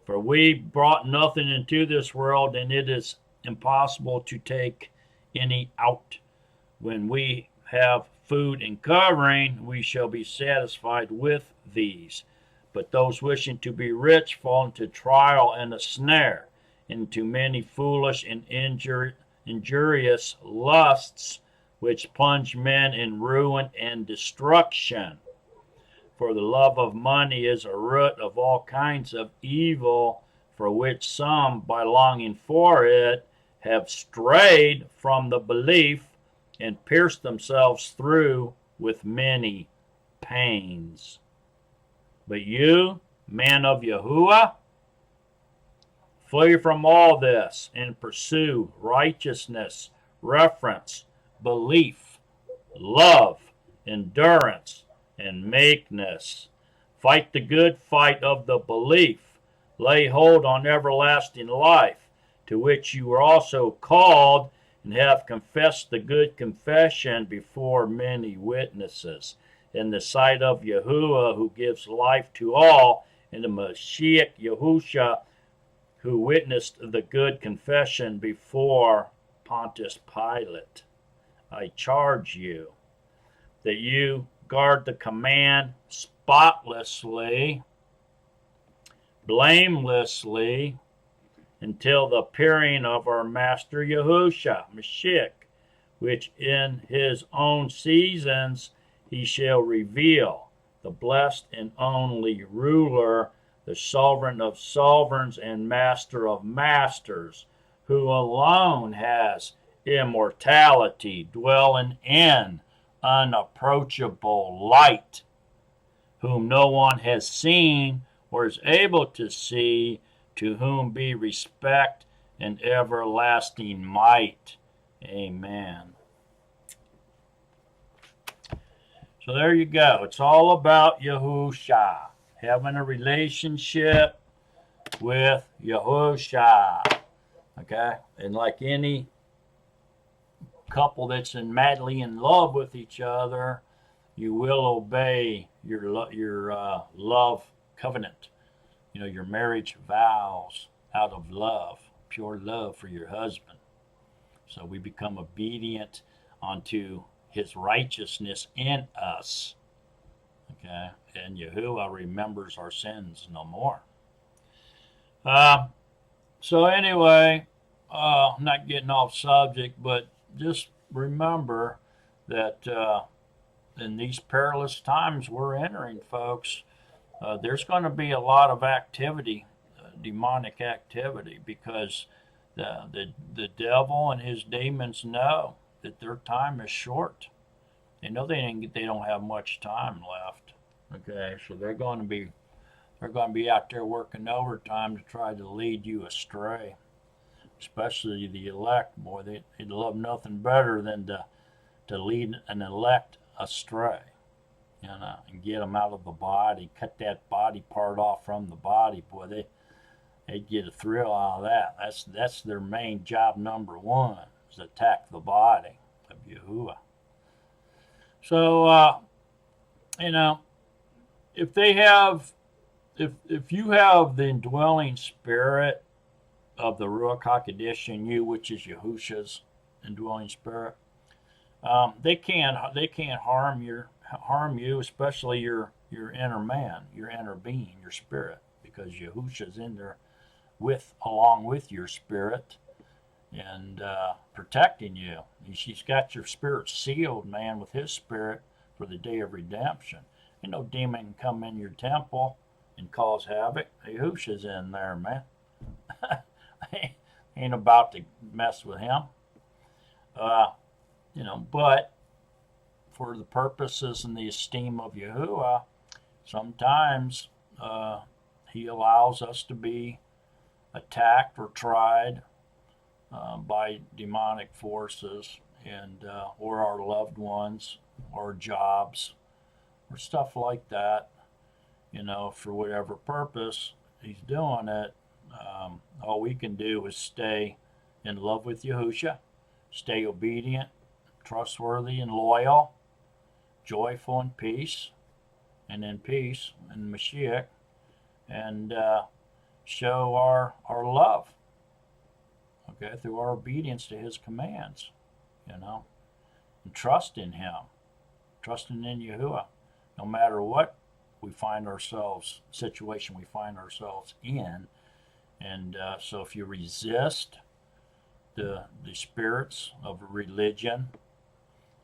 For we brought nothing into this world, and it is impossible to take any out. When we have food and covering, we shall be satisfied with these. But those wishing to be rich fall into trial and a snare, into many foolish and injurious lusts, which plunge men in ruin and destruction. For the love of money is a root of all kinds of evil, for which some, by longing for it, have strayed from the belief and pierced themselves through with many pains. But you, man of Yahuwah, flee from all this and pursue righteousness, reverence, belief, love, endurance, and meekness. Fight the good fight of the belief. Lay hold on everlasting life, to which you were also called, and have confessed the good confession before many witnesses, in the sight of Yahuwah, who gives life to all, and the Mashiach Yahusha, who witnessed the good confession before Pontius Pilate. I charge you that you guard the command spotlessly, blamelessly, until the appearing of our Master Yahusha Mashiach, which in his own seasons he shall reveal, the blessed and only ruler, the sovereign of sovereigns and master of masters, who alone has immortality, dwelling in unapproachable light, whom no one has seen or is able to see, to whom be respect and everlasting might. Amen. So there you go. It's all about Yahusha, having a relationship with Yahusha. Okay? And like any couple that's madly in love with each other, you will obey your love covenant, your marriage vows out of love, pure love for your husband. So we become obedient unto his righteousness in us. Okay? And Yahuwah remembers our sins no more. So anyway, not getting off subject, but just remember that in these perilous times we're entering, folks, there's going to be a lot of activity, demonic activity, because the devil and his demons know that their time is short. They know they don't have much time left. Okay, so they're going to be out there working overtime to try to lead you astray. Especially the elect, boy, they'd love nothing better than to lead an elect astray, and get them out of the body, cut that body part off from the body. Boy, they'd get a thrill out of that. That's their main job number one, is to attack the body of Yahuwah. So, if you have the indwelling spirit of the Ruach HaKodesh in you, which is Yahusha's indwelling spirit, they can't harm you, especially your inner man, your inner being, your spirit, because Yahusha's in there along with your spirit and protecting you. He's got your spirit sealed, man, with his spirit for the day of redemption. Ain't no demon can come in your temple and cause havoc. Yahusha's in there, man. Ain't about to mess with him. But for the purposes and the esteem of Yahuwah, sometimes he allows us to be attacked or tried by demonic forces, and or our loved ones, or jobs, or stuff like that. For whatever purpose he's doing it. All we can do is stay in love with Yahusha, stay obedient, trustworthy, and loyal, joyful in peace, and in peace in Mashiach, and show our love, okay, through our obedience to his commands, and trust in him, trusting in Yahuwah, no matter what situation we find ourselves in. And so if you resist the spirits of religion,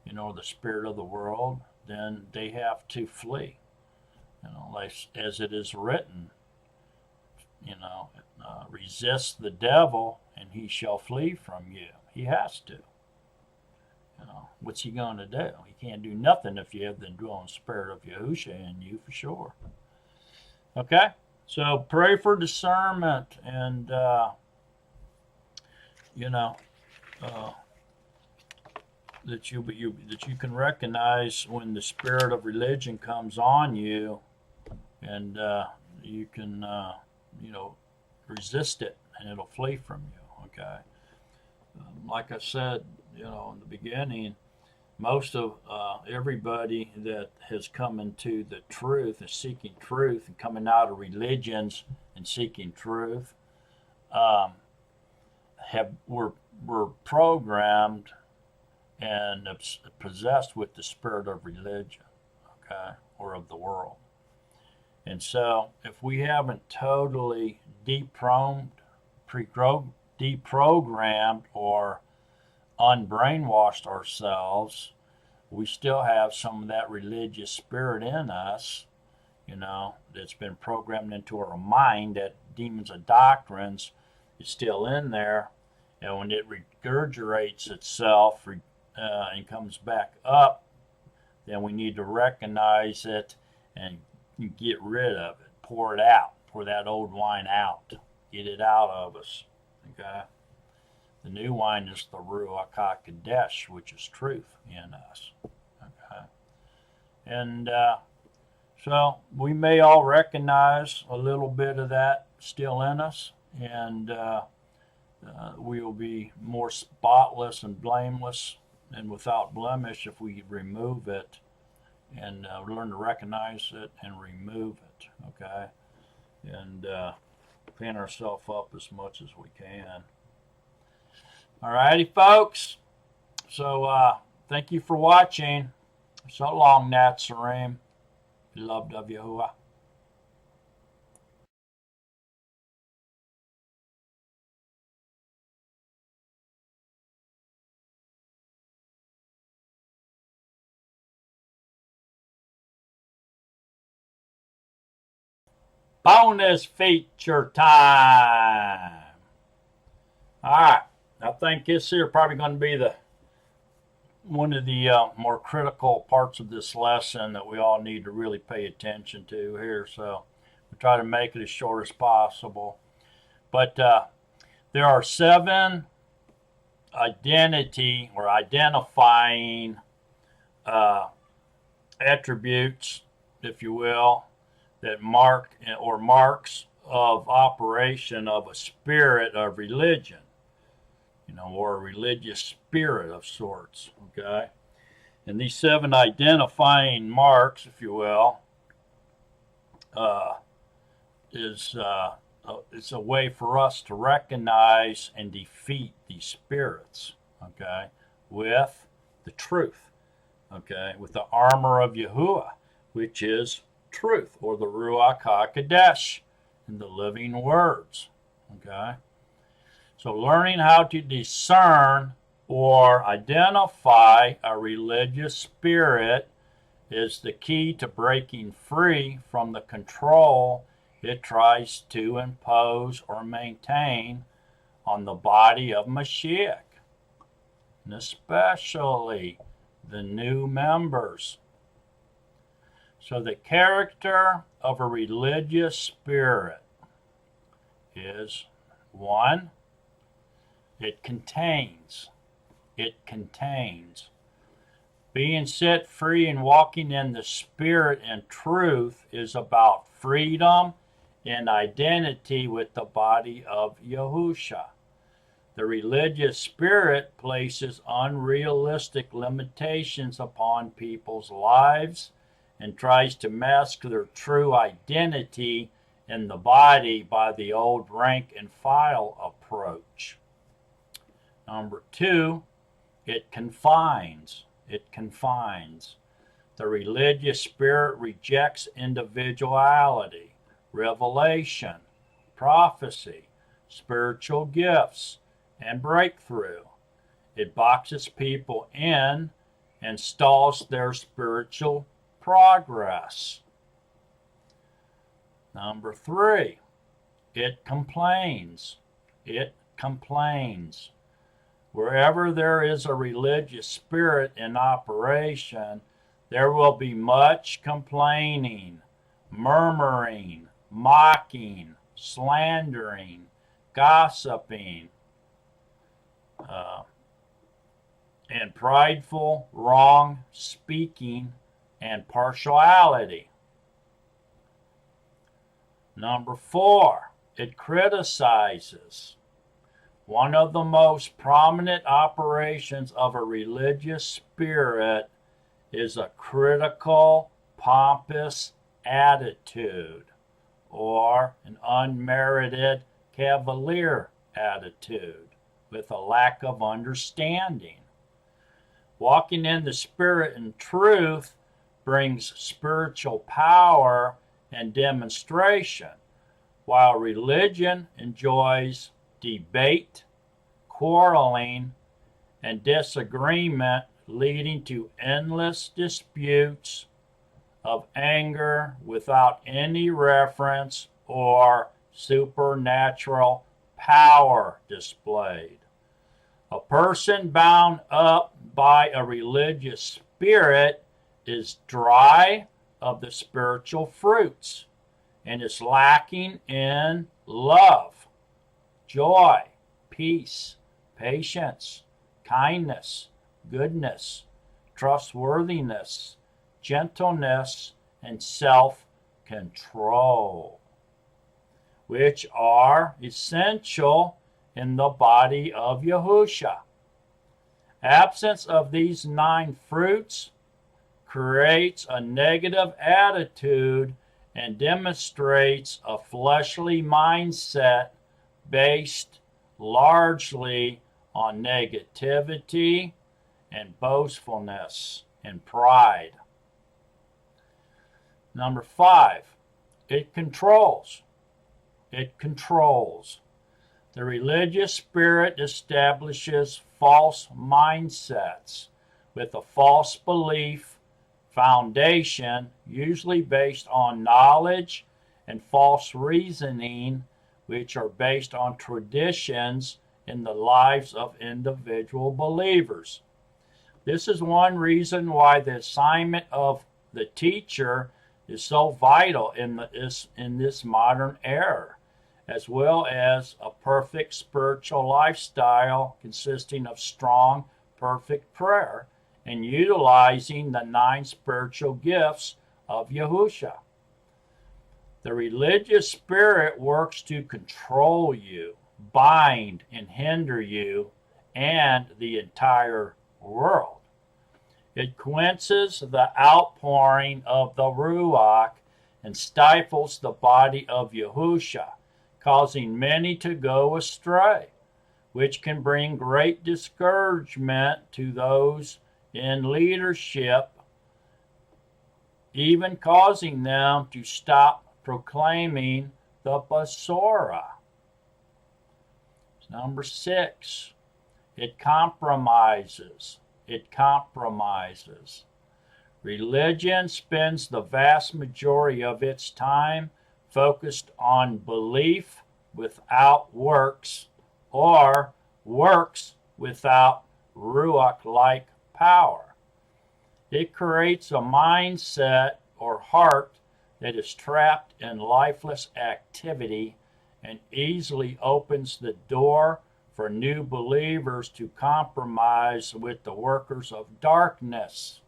the spirit of the world, then they have to flee. Like as it is written, resist the devil and he shall flee from you. He has to. What's he going to do? He can't do nothing if you have the indwelling spirit of Yahusha in you, for sure. Okay? So pray for discernment, and that you can recognize when the spirit of religion comes on you, and you can resist it, and it'll flee from you. Okay. Like I said, in the beginning, most of everybody that has come into the truth and seeking truth and coming out of religions and seeking truth were programmed and possessed with the spirit of religion, okay, or of the world. And so if we haven't totally deprogrammed or unbrainwashed ourselves, we still have some of that religious spirit in us, that's been programmed into our mind. That demons of doctrines is still in there, and when it regurgitates itself and comes back up, then we need to recognize it and get rid of it, pour it out, pour that old wine out, get it out of us. Okay? The new wine is the Ruach HaKodesh, which is truth in us. Okay? And so we may all recognize a little bit of that still in us, and we will be more spotless and blameless and without blemish if we remove it and learn to recognize it and remove it, okay? And clean ourselves up as much as we can. All righty, folks. So thank you for watching. So long, Natsarim. Beloved of Yahuwah. Bonus feature time. All right. I think this here probably going to be one of the more critical parts of this lesson that we all need to really pay attention to here. So we'll try to make it as short as possible. But there are 7 identity or identifying attributes, if you will, that marks of operation of a spirit of religion, or a religious spirit of sorts, okay? And these 7 identifying marks, if you will, it's a way for us to recognize and defeat these spirits, okay, with the truth, okay, with the armor of Yahuwah, which is truth, or the Ruach HaKodesh, in the living words, okay? So learning how to discern or identify a religious spirit is the key to breaking free from the control it tries to impose or maintain on the body of Mashiach, and especially the new members. So the character of a religious spirit is 1, it contains. Being set free and walking in the Spirit and truth is about freedom and identity with the body of Yahusha. The religious spirit places unrealistic limitations upon people's lives and tries to mask their true identity in the body by the old rank and file approach. Number 2, it confines. The religious spirit rejects individuality, revelation, prophecy, spiritual gifts, and breakthrough. It boxes people in and stalls their spiritual progress. Number 3, it complains. Wherever there is a religious spirit in operation, there will be much complaining, murmuring, mocking, slandering, gossiping, and prideful, wrong speaking, and partiality. Number 4, it criticizes. One of the most prominent operations of a religious spirit is a critical, pompous attitude, or an unmerited cavalier attitude with a lack of understanding. Walking in the Spirit and truth brings spiritual power and demonstration, while religion enjoys debate, quarreling, and disagreement, leading to endless disputes of anger without any reference or supernatural power displayed. A person bound up by a religious spirit is dry of the spiritual fruits and is lacking in love, joy, peace, patience, kindness, goodness, trustworthiness, gentleness, and self-control, which are essential in the body of Yahusha. Absence of these 9 fruits creates a negative attitude and demonstrates a fleshly mindset based largely on negativity and boastfulness and pride. Number 5, it controls. It controls. The religious spirit establishes false mindsets with a false belief foundation, usually based on knowledge, and false reasoning, which are based on traditions in the lives of individual believers. This is one reason why the assignment of the teacher is so vital in this modern era, as well as a perfect spiritual lifestyle consisting of strong, perfect prayer and utilizing the 9 spiritual gifts of Yahusha. The religious spirit works to control you, bind and hinder you and the entire world. It quenches the outpouring of the Ruach and stifles the body of Yahusha, causing many to go astray, which can bring great discouragement to those in leadership, even causing them to stop proclaiming the Besorah. Number 6, it compromises. It compromises. Religion spends the vast majority of its time focused on belief without works, or works without Ruach-like power. It creates a mindset or heart that is trapped in lifeless activity and easily opens the door for new believers to compromise with the workers of darkness.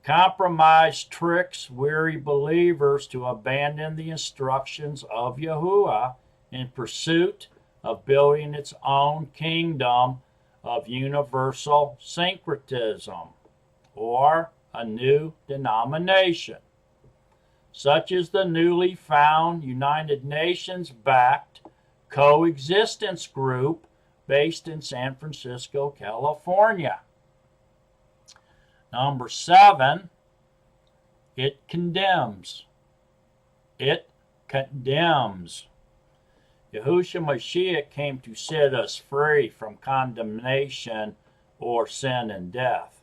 Compromise tricks weary believers to abandon the instructions of Yahuwah in pursuit of building its own kingdom of universal syncretism, or a new denomination, such as the newly found United Nations-backed coexistence group based in San Francisco, California. Number 7, it condemns. It condemns. Yahushua Mashiach came to set us free from condemnation or sin and death,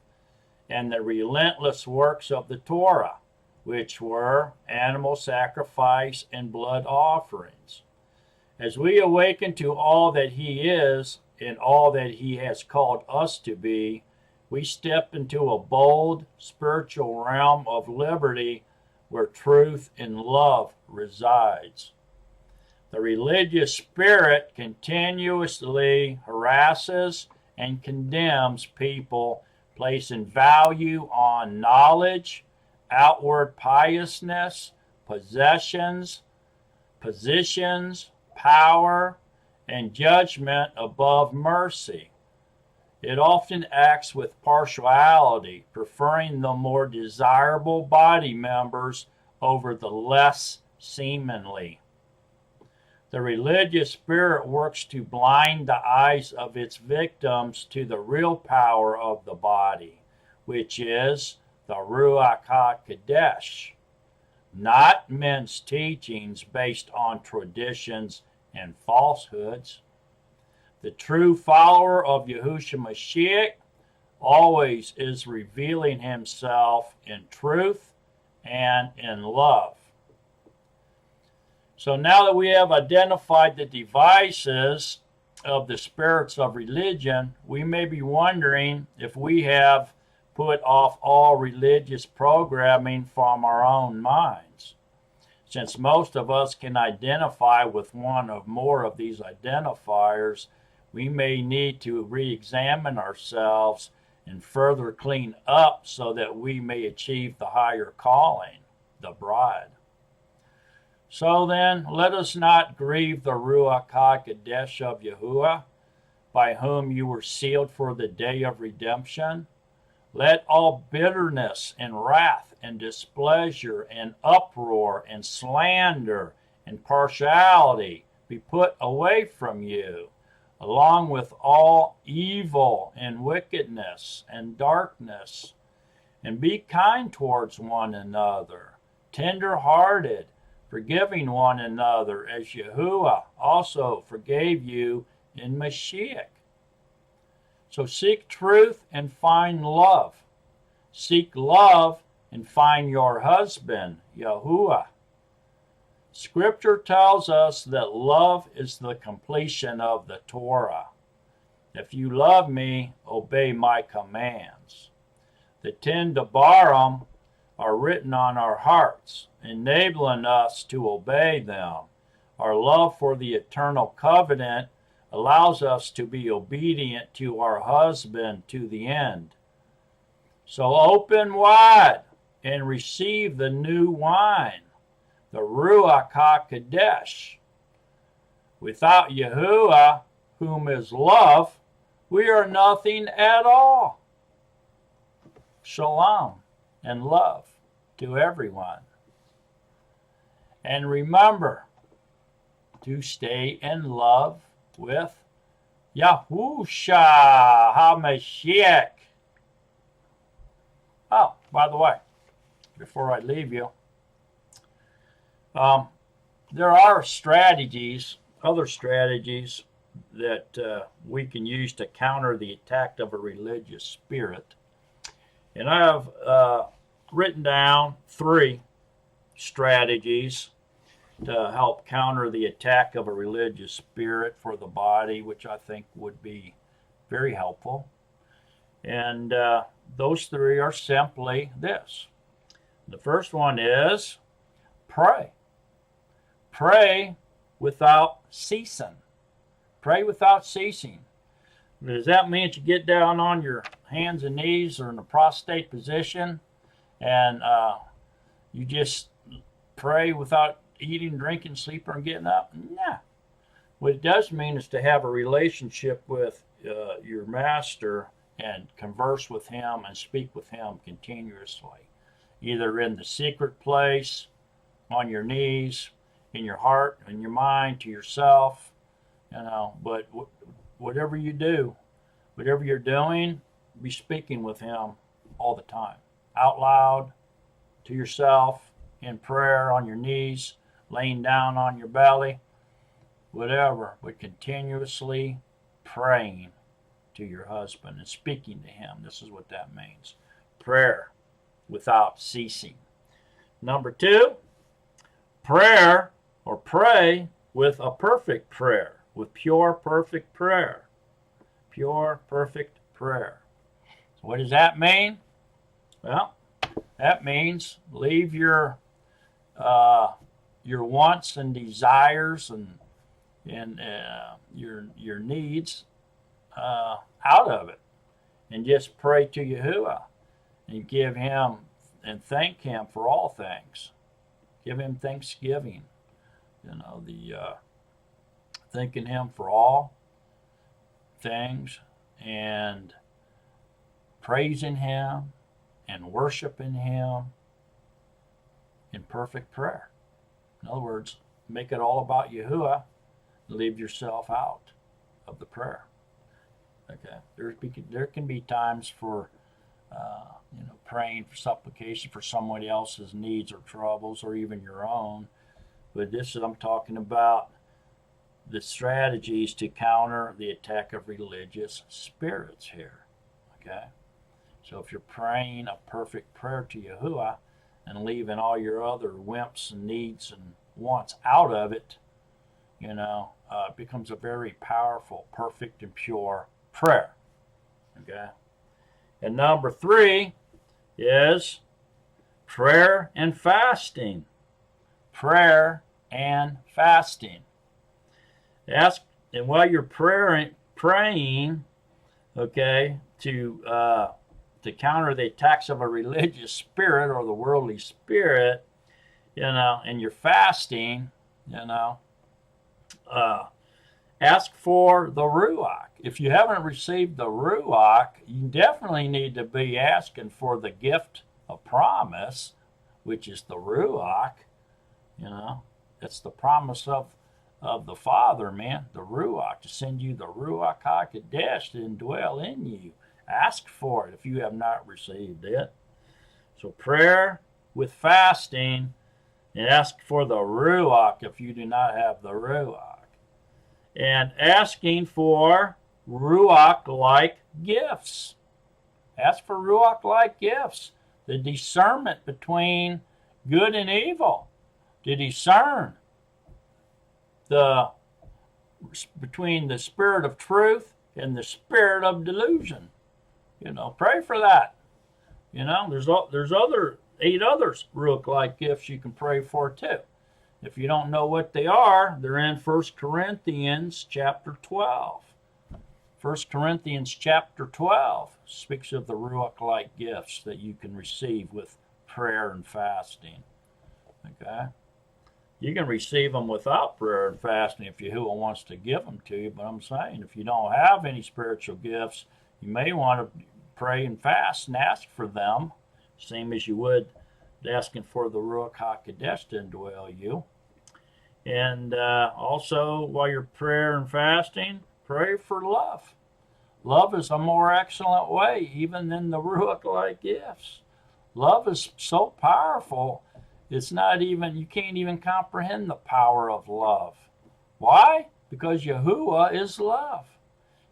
and the relentless works of the Torah, which were animal sacrifice and blood offerings. As we awaken to all that He is and all that He has called us to be, we step into a bold spiritual realm of liberty where truth and love resides. The religious spirit continuously harasses and condemns people, placing value on knowledge, outward piousness, possessions, positions, power, and judgment above mercy. It often acts with partiality, preferring the more desirable body members over the less seemly. The religious spirit works to blind the eyes of its victims to the real power of the body, which is the Ruach HaKodesh, not men's teachings based on traditions and falsehoods. The true follower of Yahushua Mashiach always is revealing himself in truth and in love. So now that we have identified the devices of the spirits of religion, we may be wondering if we have put off all religious programming from our own minds. Since most of us can identify with one or more of these identifiers, we may need to re-examine ourselves and further clean up so that we may achieve the higher calling, the bride. So then, let us not grieve the Ruach HaKodesh of Yahuwah, by whom you were sealed for the day of redemption. Let all bitterness and wrath and displeasure and uproar and slander and partiality be put away from you, along with all evil and wickedness and darkness. And be kind towards one another, tender-hearted, forgiving one another, as Yahuwah also forgave you in Mashiach. So seek truth and find love. Seek love and find your husband, Yahuwah. Scripture tells us that love is the completion of the Torah. If you love me, obey my commands. The 10 Debarim are written on our hearts, enabling us to obey them. Our love for the eternal covenant allows us to be obedient to our husband to the end. So open wide and receive the new wine, the Ruach HaKodesh. Without Yahuwah, whom is love, we are nothing at all. Shalom and love to everyone. And remember to stay in love with Yahusha HaMashiach. Oh, by the way, before I leave you, there are strategies, other strategies that we can use to counter the attack of a religious spirit. And I have written down 3 strategies to help counter the attack of a religious spirit for the body, which I think would be very helpful. And those 3 are simply this. The first one is pray. Pray without ceasing. Pray without ceasing. Does that mean that you get down on your hands and knees or in a prostrate position and you just pray without eating, drinking, sleeping, or getting up? Nah. What it does mean is to have a relationship with your master and converse with him and speak with him continuously, either in the secret place, on your knees, in your heart, in your mind, to yourself, but whatever you do, whatever you're doing, be speaking with him all the time, out loud, to yourself, in prayer, on your knees, laying down on your belly, whatever, but continuously praying to your husband and speaking to him. This is what that means. Prayer without ceasing. Number 2, prayer or pray with a perfect prayer, with pure, perfect prayer. Pure, perfect prayer. So what does that mean? Well, that means leave your wants and desires and your needs out of it, and just pray to Yahuwah and give him and thank him for all things. Give him thanksgiving. Thanking him for all things and praising him and worshiping him in perfect prayer. In other words, make it all about Yahuwah. Leave yourself out of the prayer. Okay, there can be times for praying for supplication for somebody else's needs or troubles or even your own, but I'm talking about the strategies to counter the attack of religious spirits here. Okay, so if you're praying a perfect prayer to Yahuwah and leaving all your other wimps and needs and wants out of it, it becomes a very powerful, perfect, and pure prayer. Okay? And number 3 is prayer and fasting. prayer and fasting. Ask, and while you're praying, okay, to counter the attacks of a religious spirit or the worldly spirit, and you're fasting, ask for the Ruach. If you haven't received the Ruach, you definitely need to be asking for the gift of promise, which is the Ruach. It's the promise of the Father, man, the Ruach, to send you the Ruach HaKodesh to indwell in you. Ask for it if you have not received it. So prayer with fasting, and ask for the Ruach if you do not have the Ruach. And asking for Ruach-like gifts. Ask for Ruach-like gifts. The discernment between good and evil. To discern between the spirit of truth and the spirit of delusion. Pray for that. There's 8 other Ruach-like gifts you can pray for too. If you don't know what they are, they're in 1 Corinthians chapter 12. 1 Corinthians chapter 12 speaks of the Ruach-like gifts that you can receive with prayer and fasting. Okay? You can receive them without prayer and fasting if Yahuwah wants to give them to you, but I'm saying if you don't have any spiritual gifts, you may want to pray and fast and ask for them, same as you would asking for the Ruach HaKodesh to indwell you. And also, while you're prayer and fasting, pray for love. Love is a more excellent way, even than the Ruach-like gifts. Love is so powerful, you can't even comprehend the power of love. Why? Because Yahuwah is love.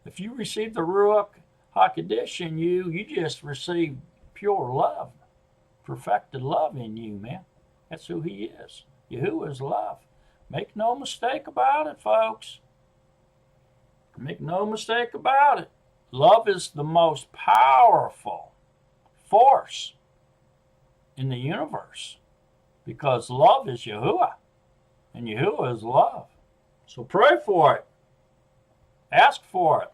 If you receive the Ruach HaKodesh in you, you just receive pure love, perfected love in you, man. That's who he is. Yahuwah is love. Make no mistake about it, folks. Make no mistake about it. Love is the most powerful force in the universe because love is Yahuwah, and Yahuwah is love. So pray for it. Ask for it.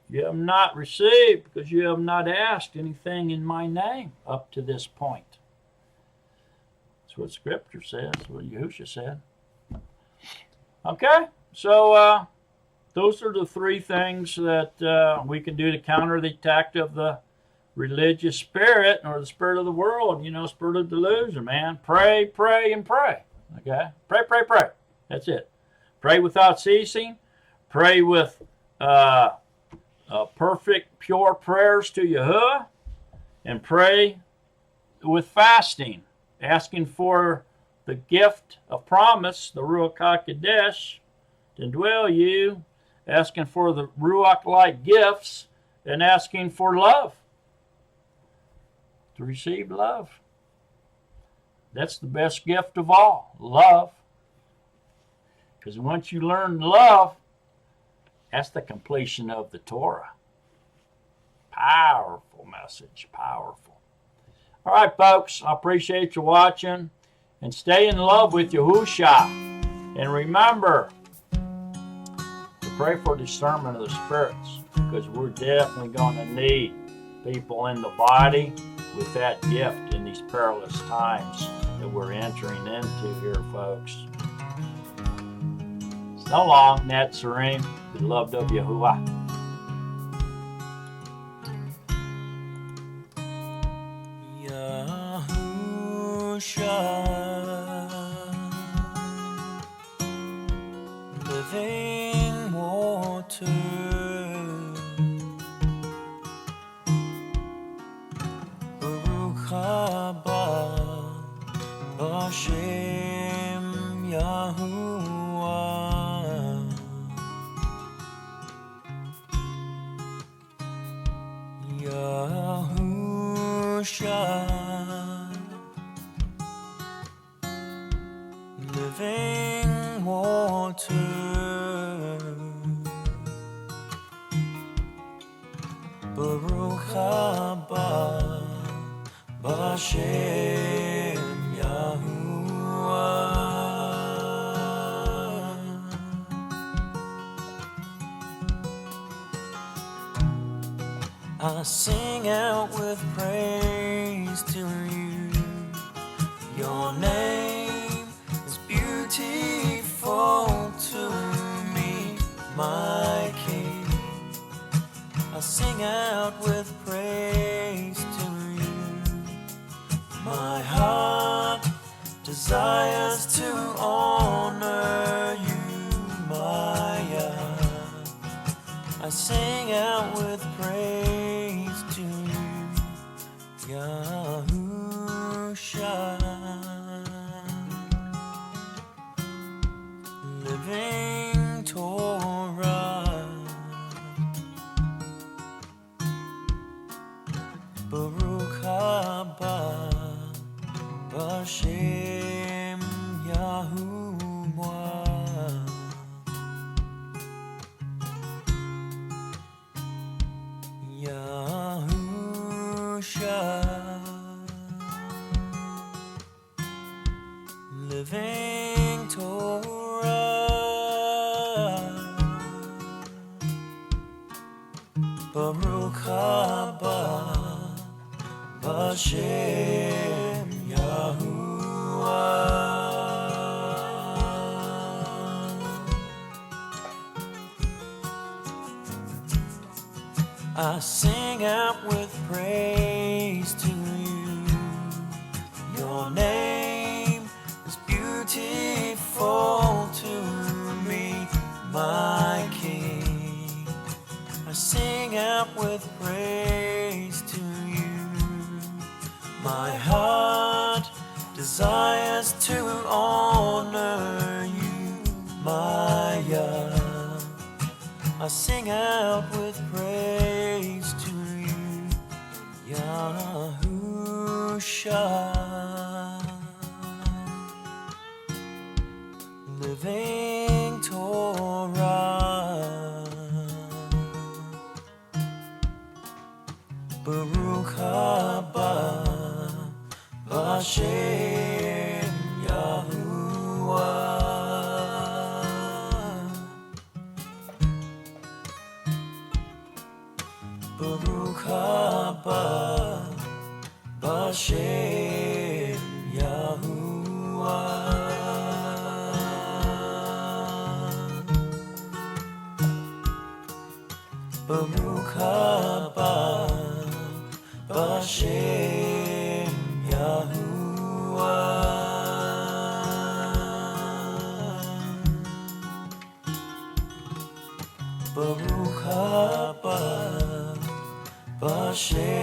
You have not received because you have not asked anything in my name up to this point. That's what Scripture says, what Yahushua said. Okay, so those are the 3 things that we can do to counter the attack of the religious spirit or the spirit of the world, spirit of delusion, man. Pray, pray, and pray. Okay? Pray, pray, pray. That's it. Pray without ceasing. Pray with perfect, pure prayers to Yahuwah. And pray with fasting, asking for the gift of promise, the Ruach HaKodesh, to indwell you, asking for the Ruach-like gifts, and asking for love, to receive love. That's the best gift of all, love. Because once you learn love, that's the completion of the Torah. Powerful message, powerful. All right, folks, I appreciate you watching. And stay in love with Yahushua. And remember to pray for discernment of the spirits, because we're definitely going to need people in the body with that gift in these perilous times that we're entering into here, folks. So long, Netzarim, beloved of Yahuwah. Living water, Baruch haba b'Shem Yahuwah, Yahusha, living water, Baruch haba b'Shem Yahuwah. I sing out with praise to you. Your name is beautiful to me, my King. I sing out with praise to you. My heart desires to honor you, my God. I sing out with praise to you, Yahusha. Living Torah, Baruch haba Bashem Yahuwah. Yahusha. Living Torah, Baruch haba Bashem Yahuwah. I sing out with praise to you. Your name is beautiful to me, my King. I sing out with praise to you. My heart desires to honor you, my God. I sing out with praise to you, Yahusha. Living Torah, Baruch haba Bashem Yahuwah. Baruch haba Bashem Yahuwah. Baruch haba Bashem Yahuwah. Baruch haba Bashem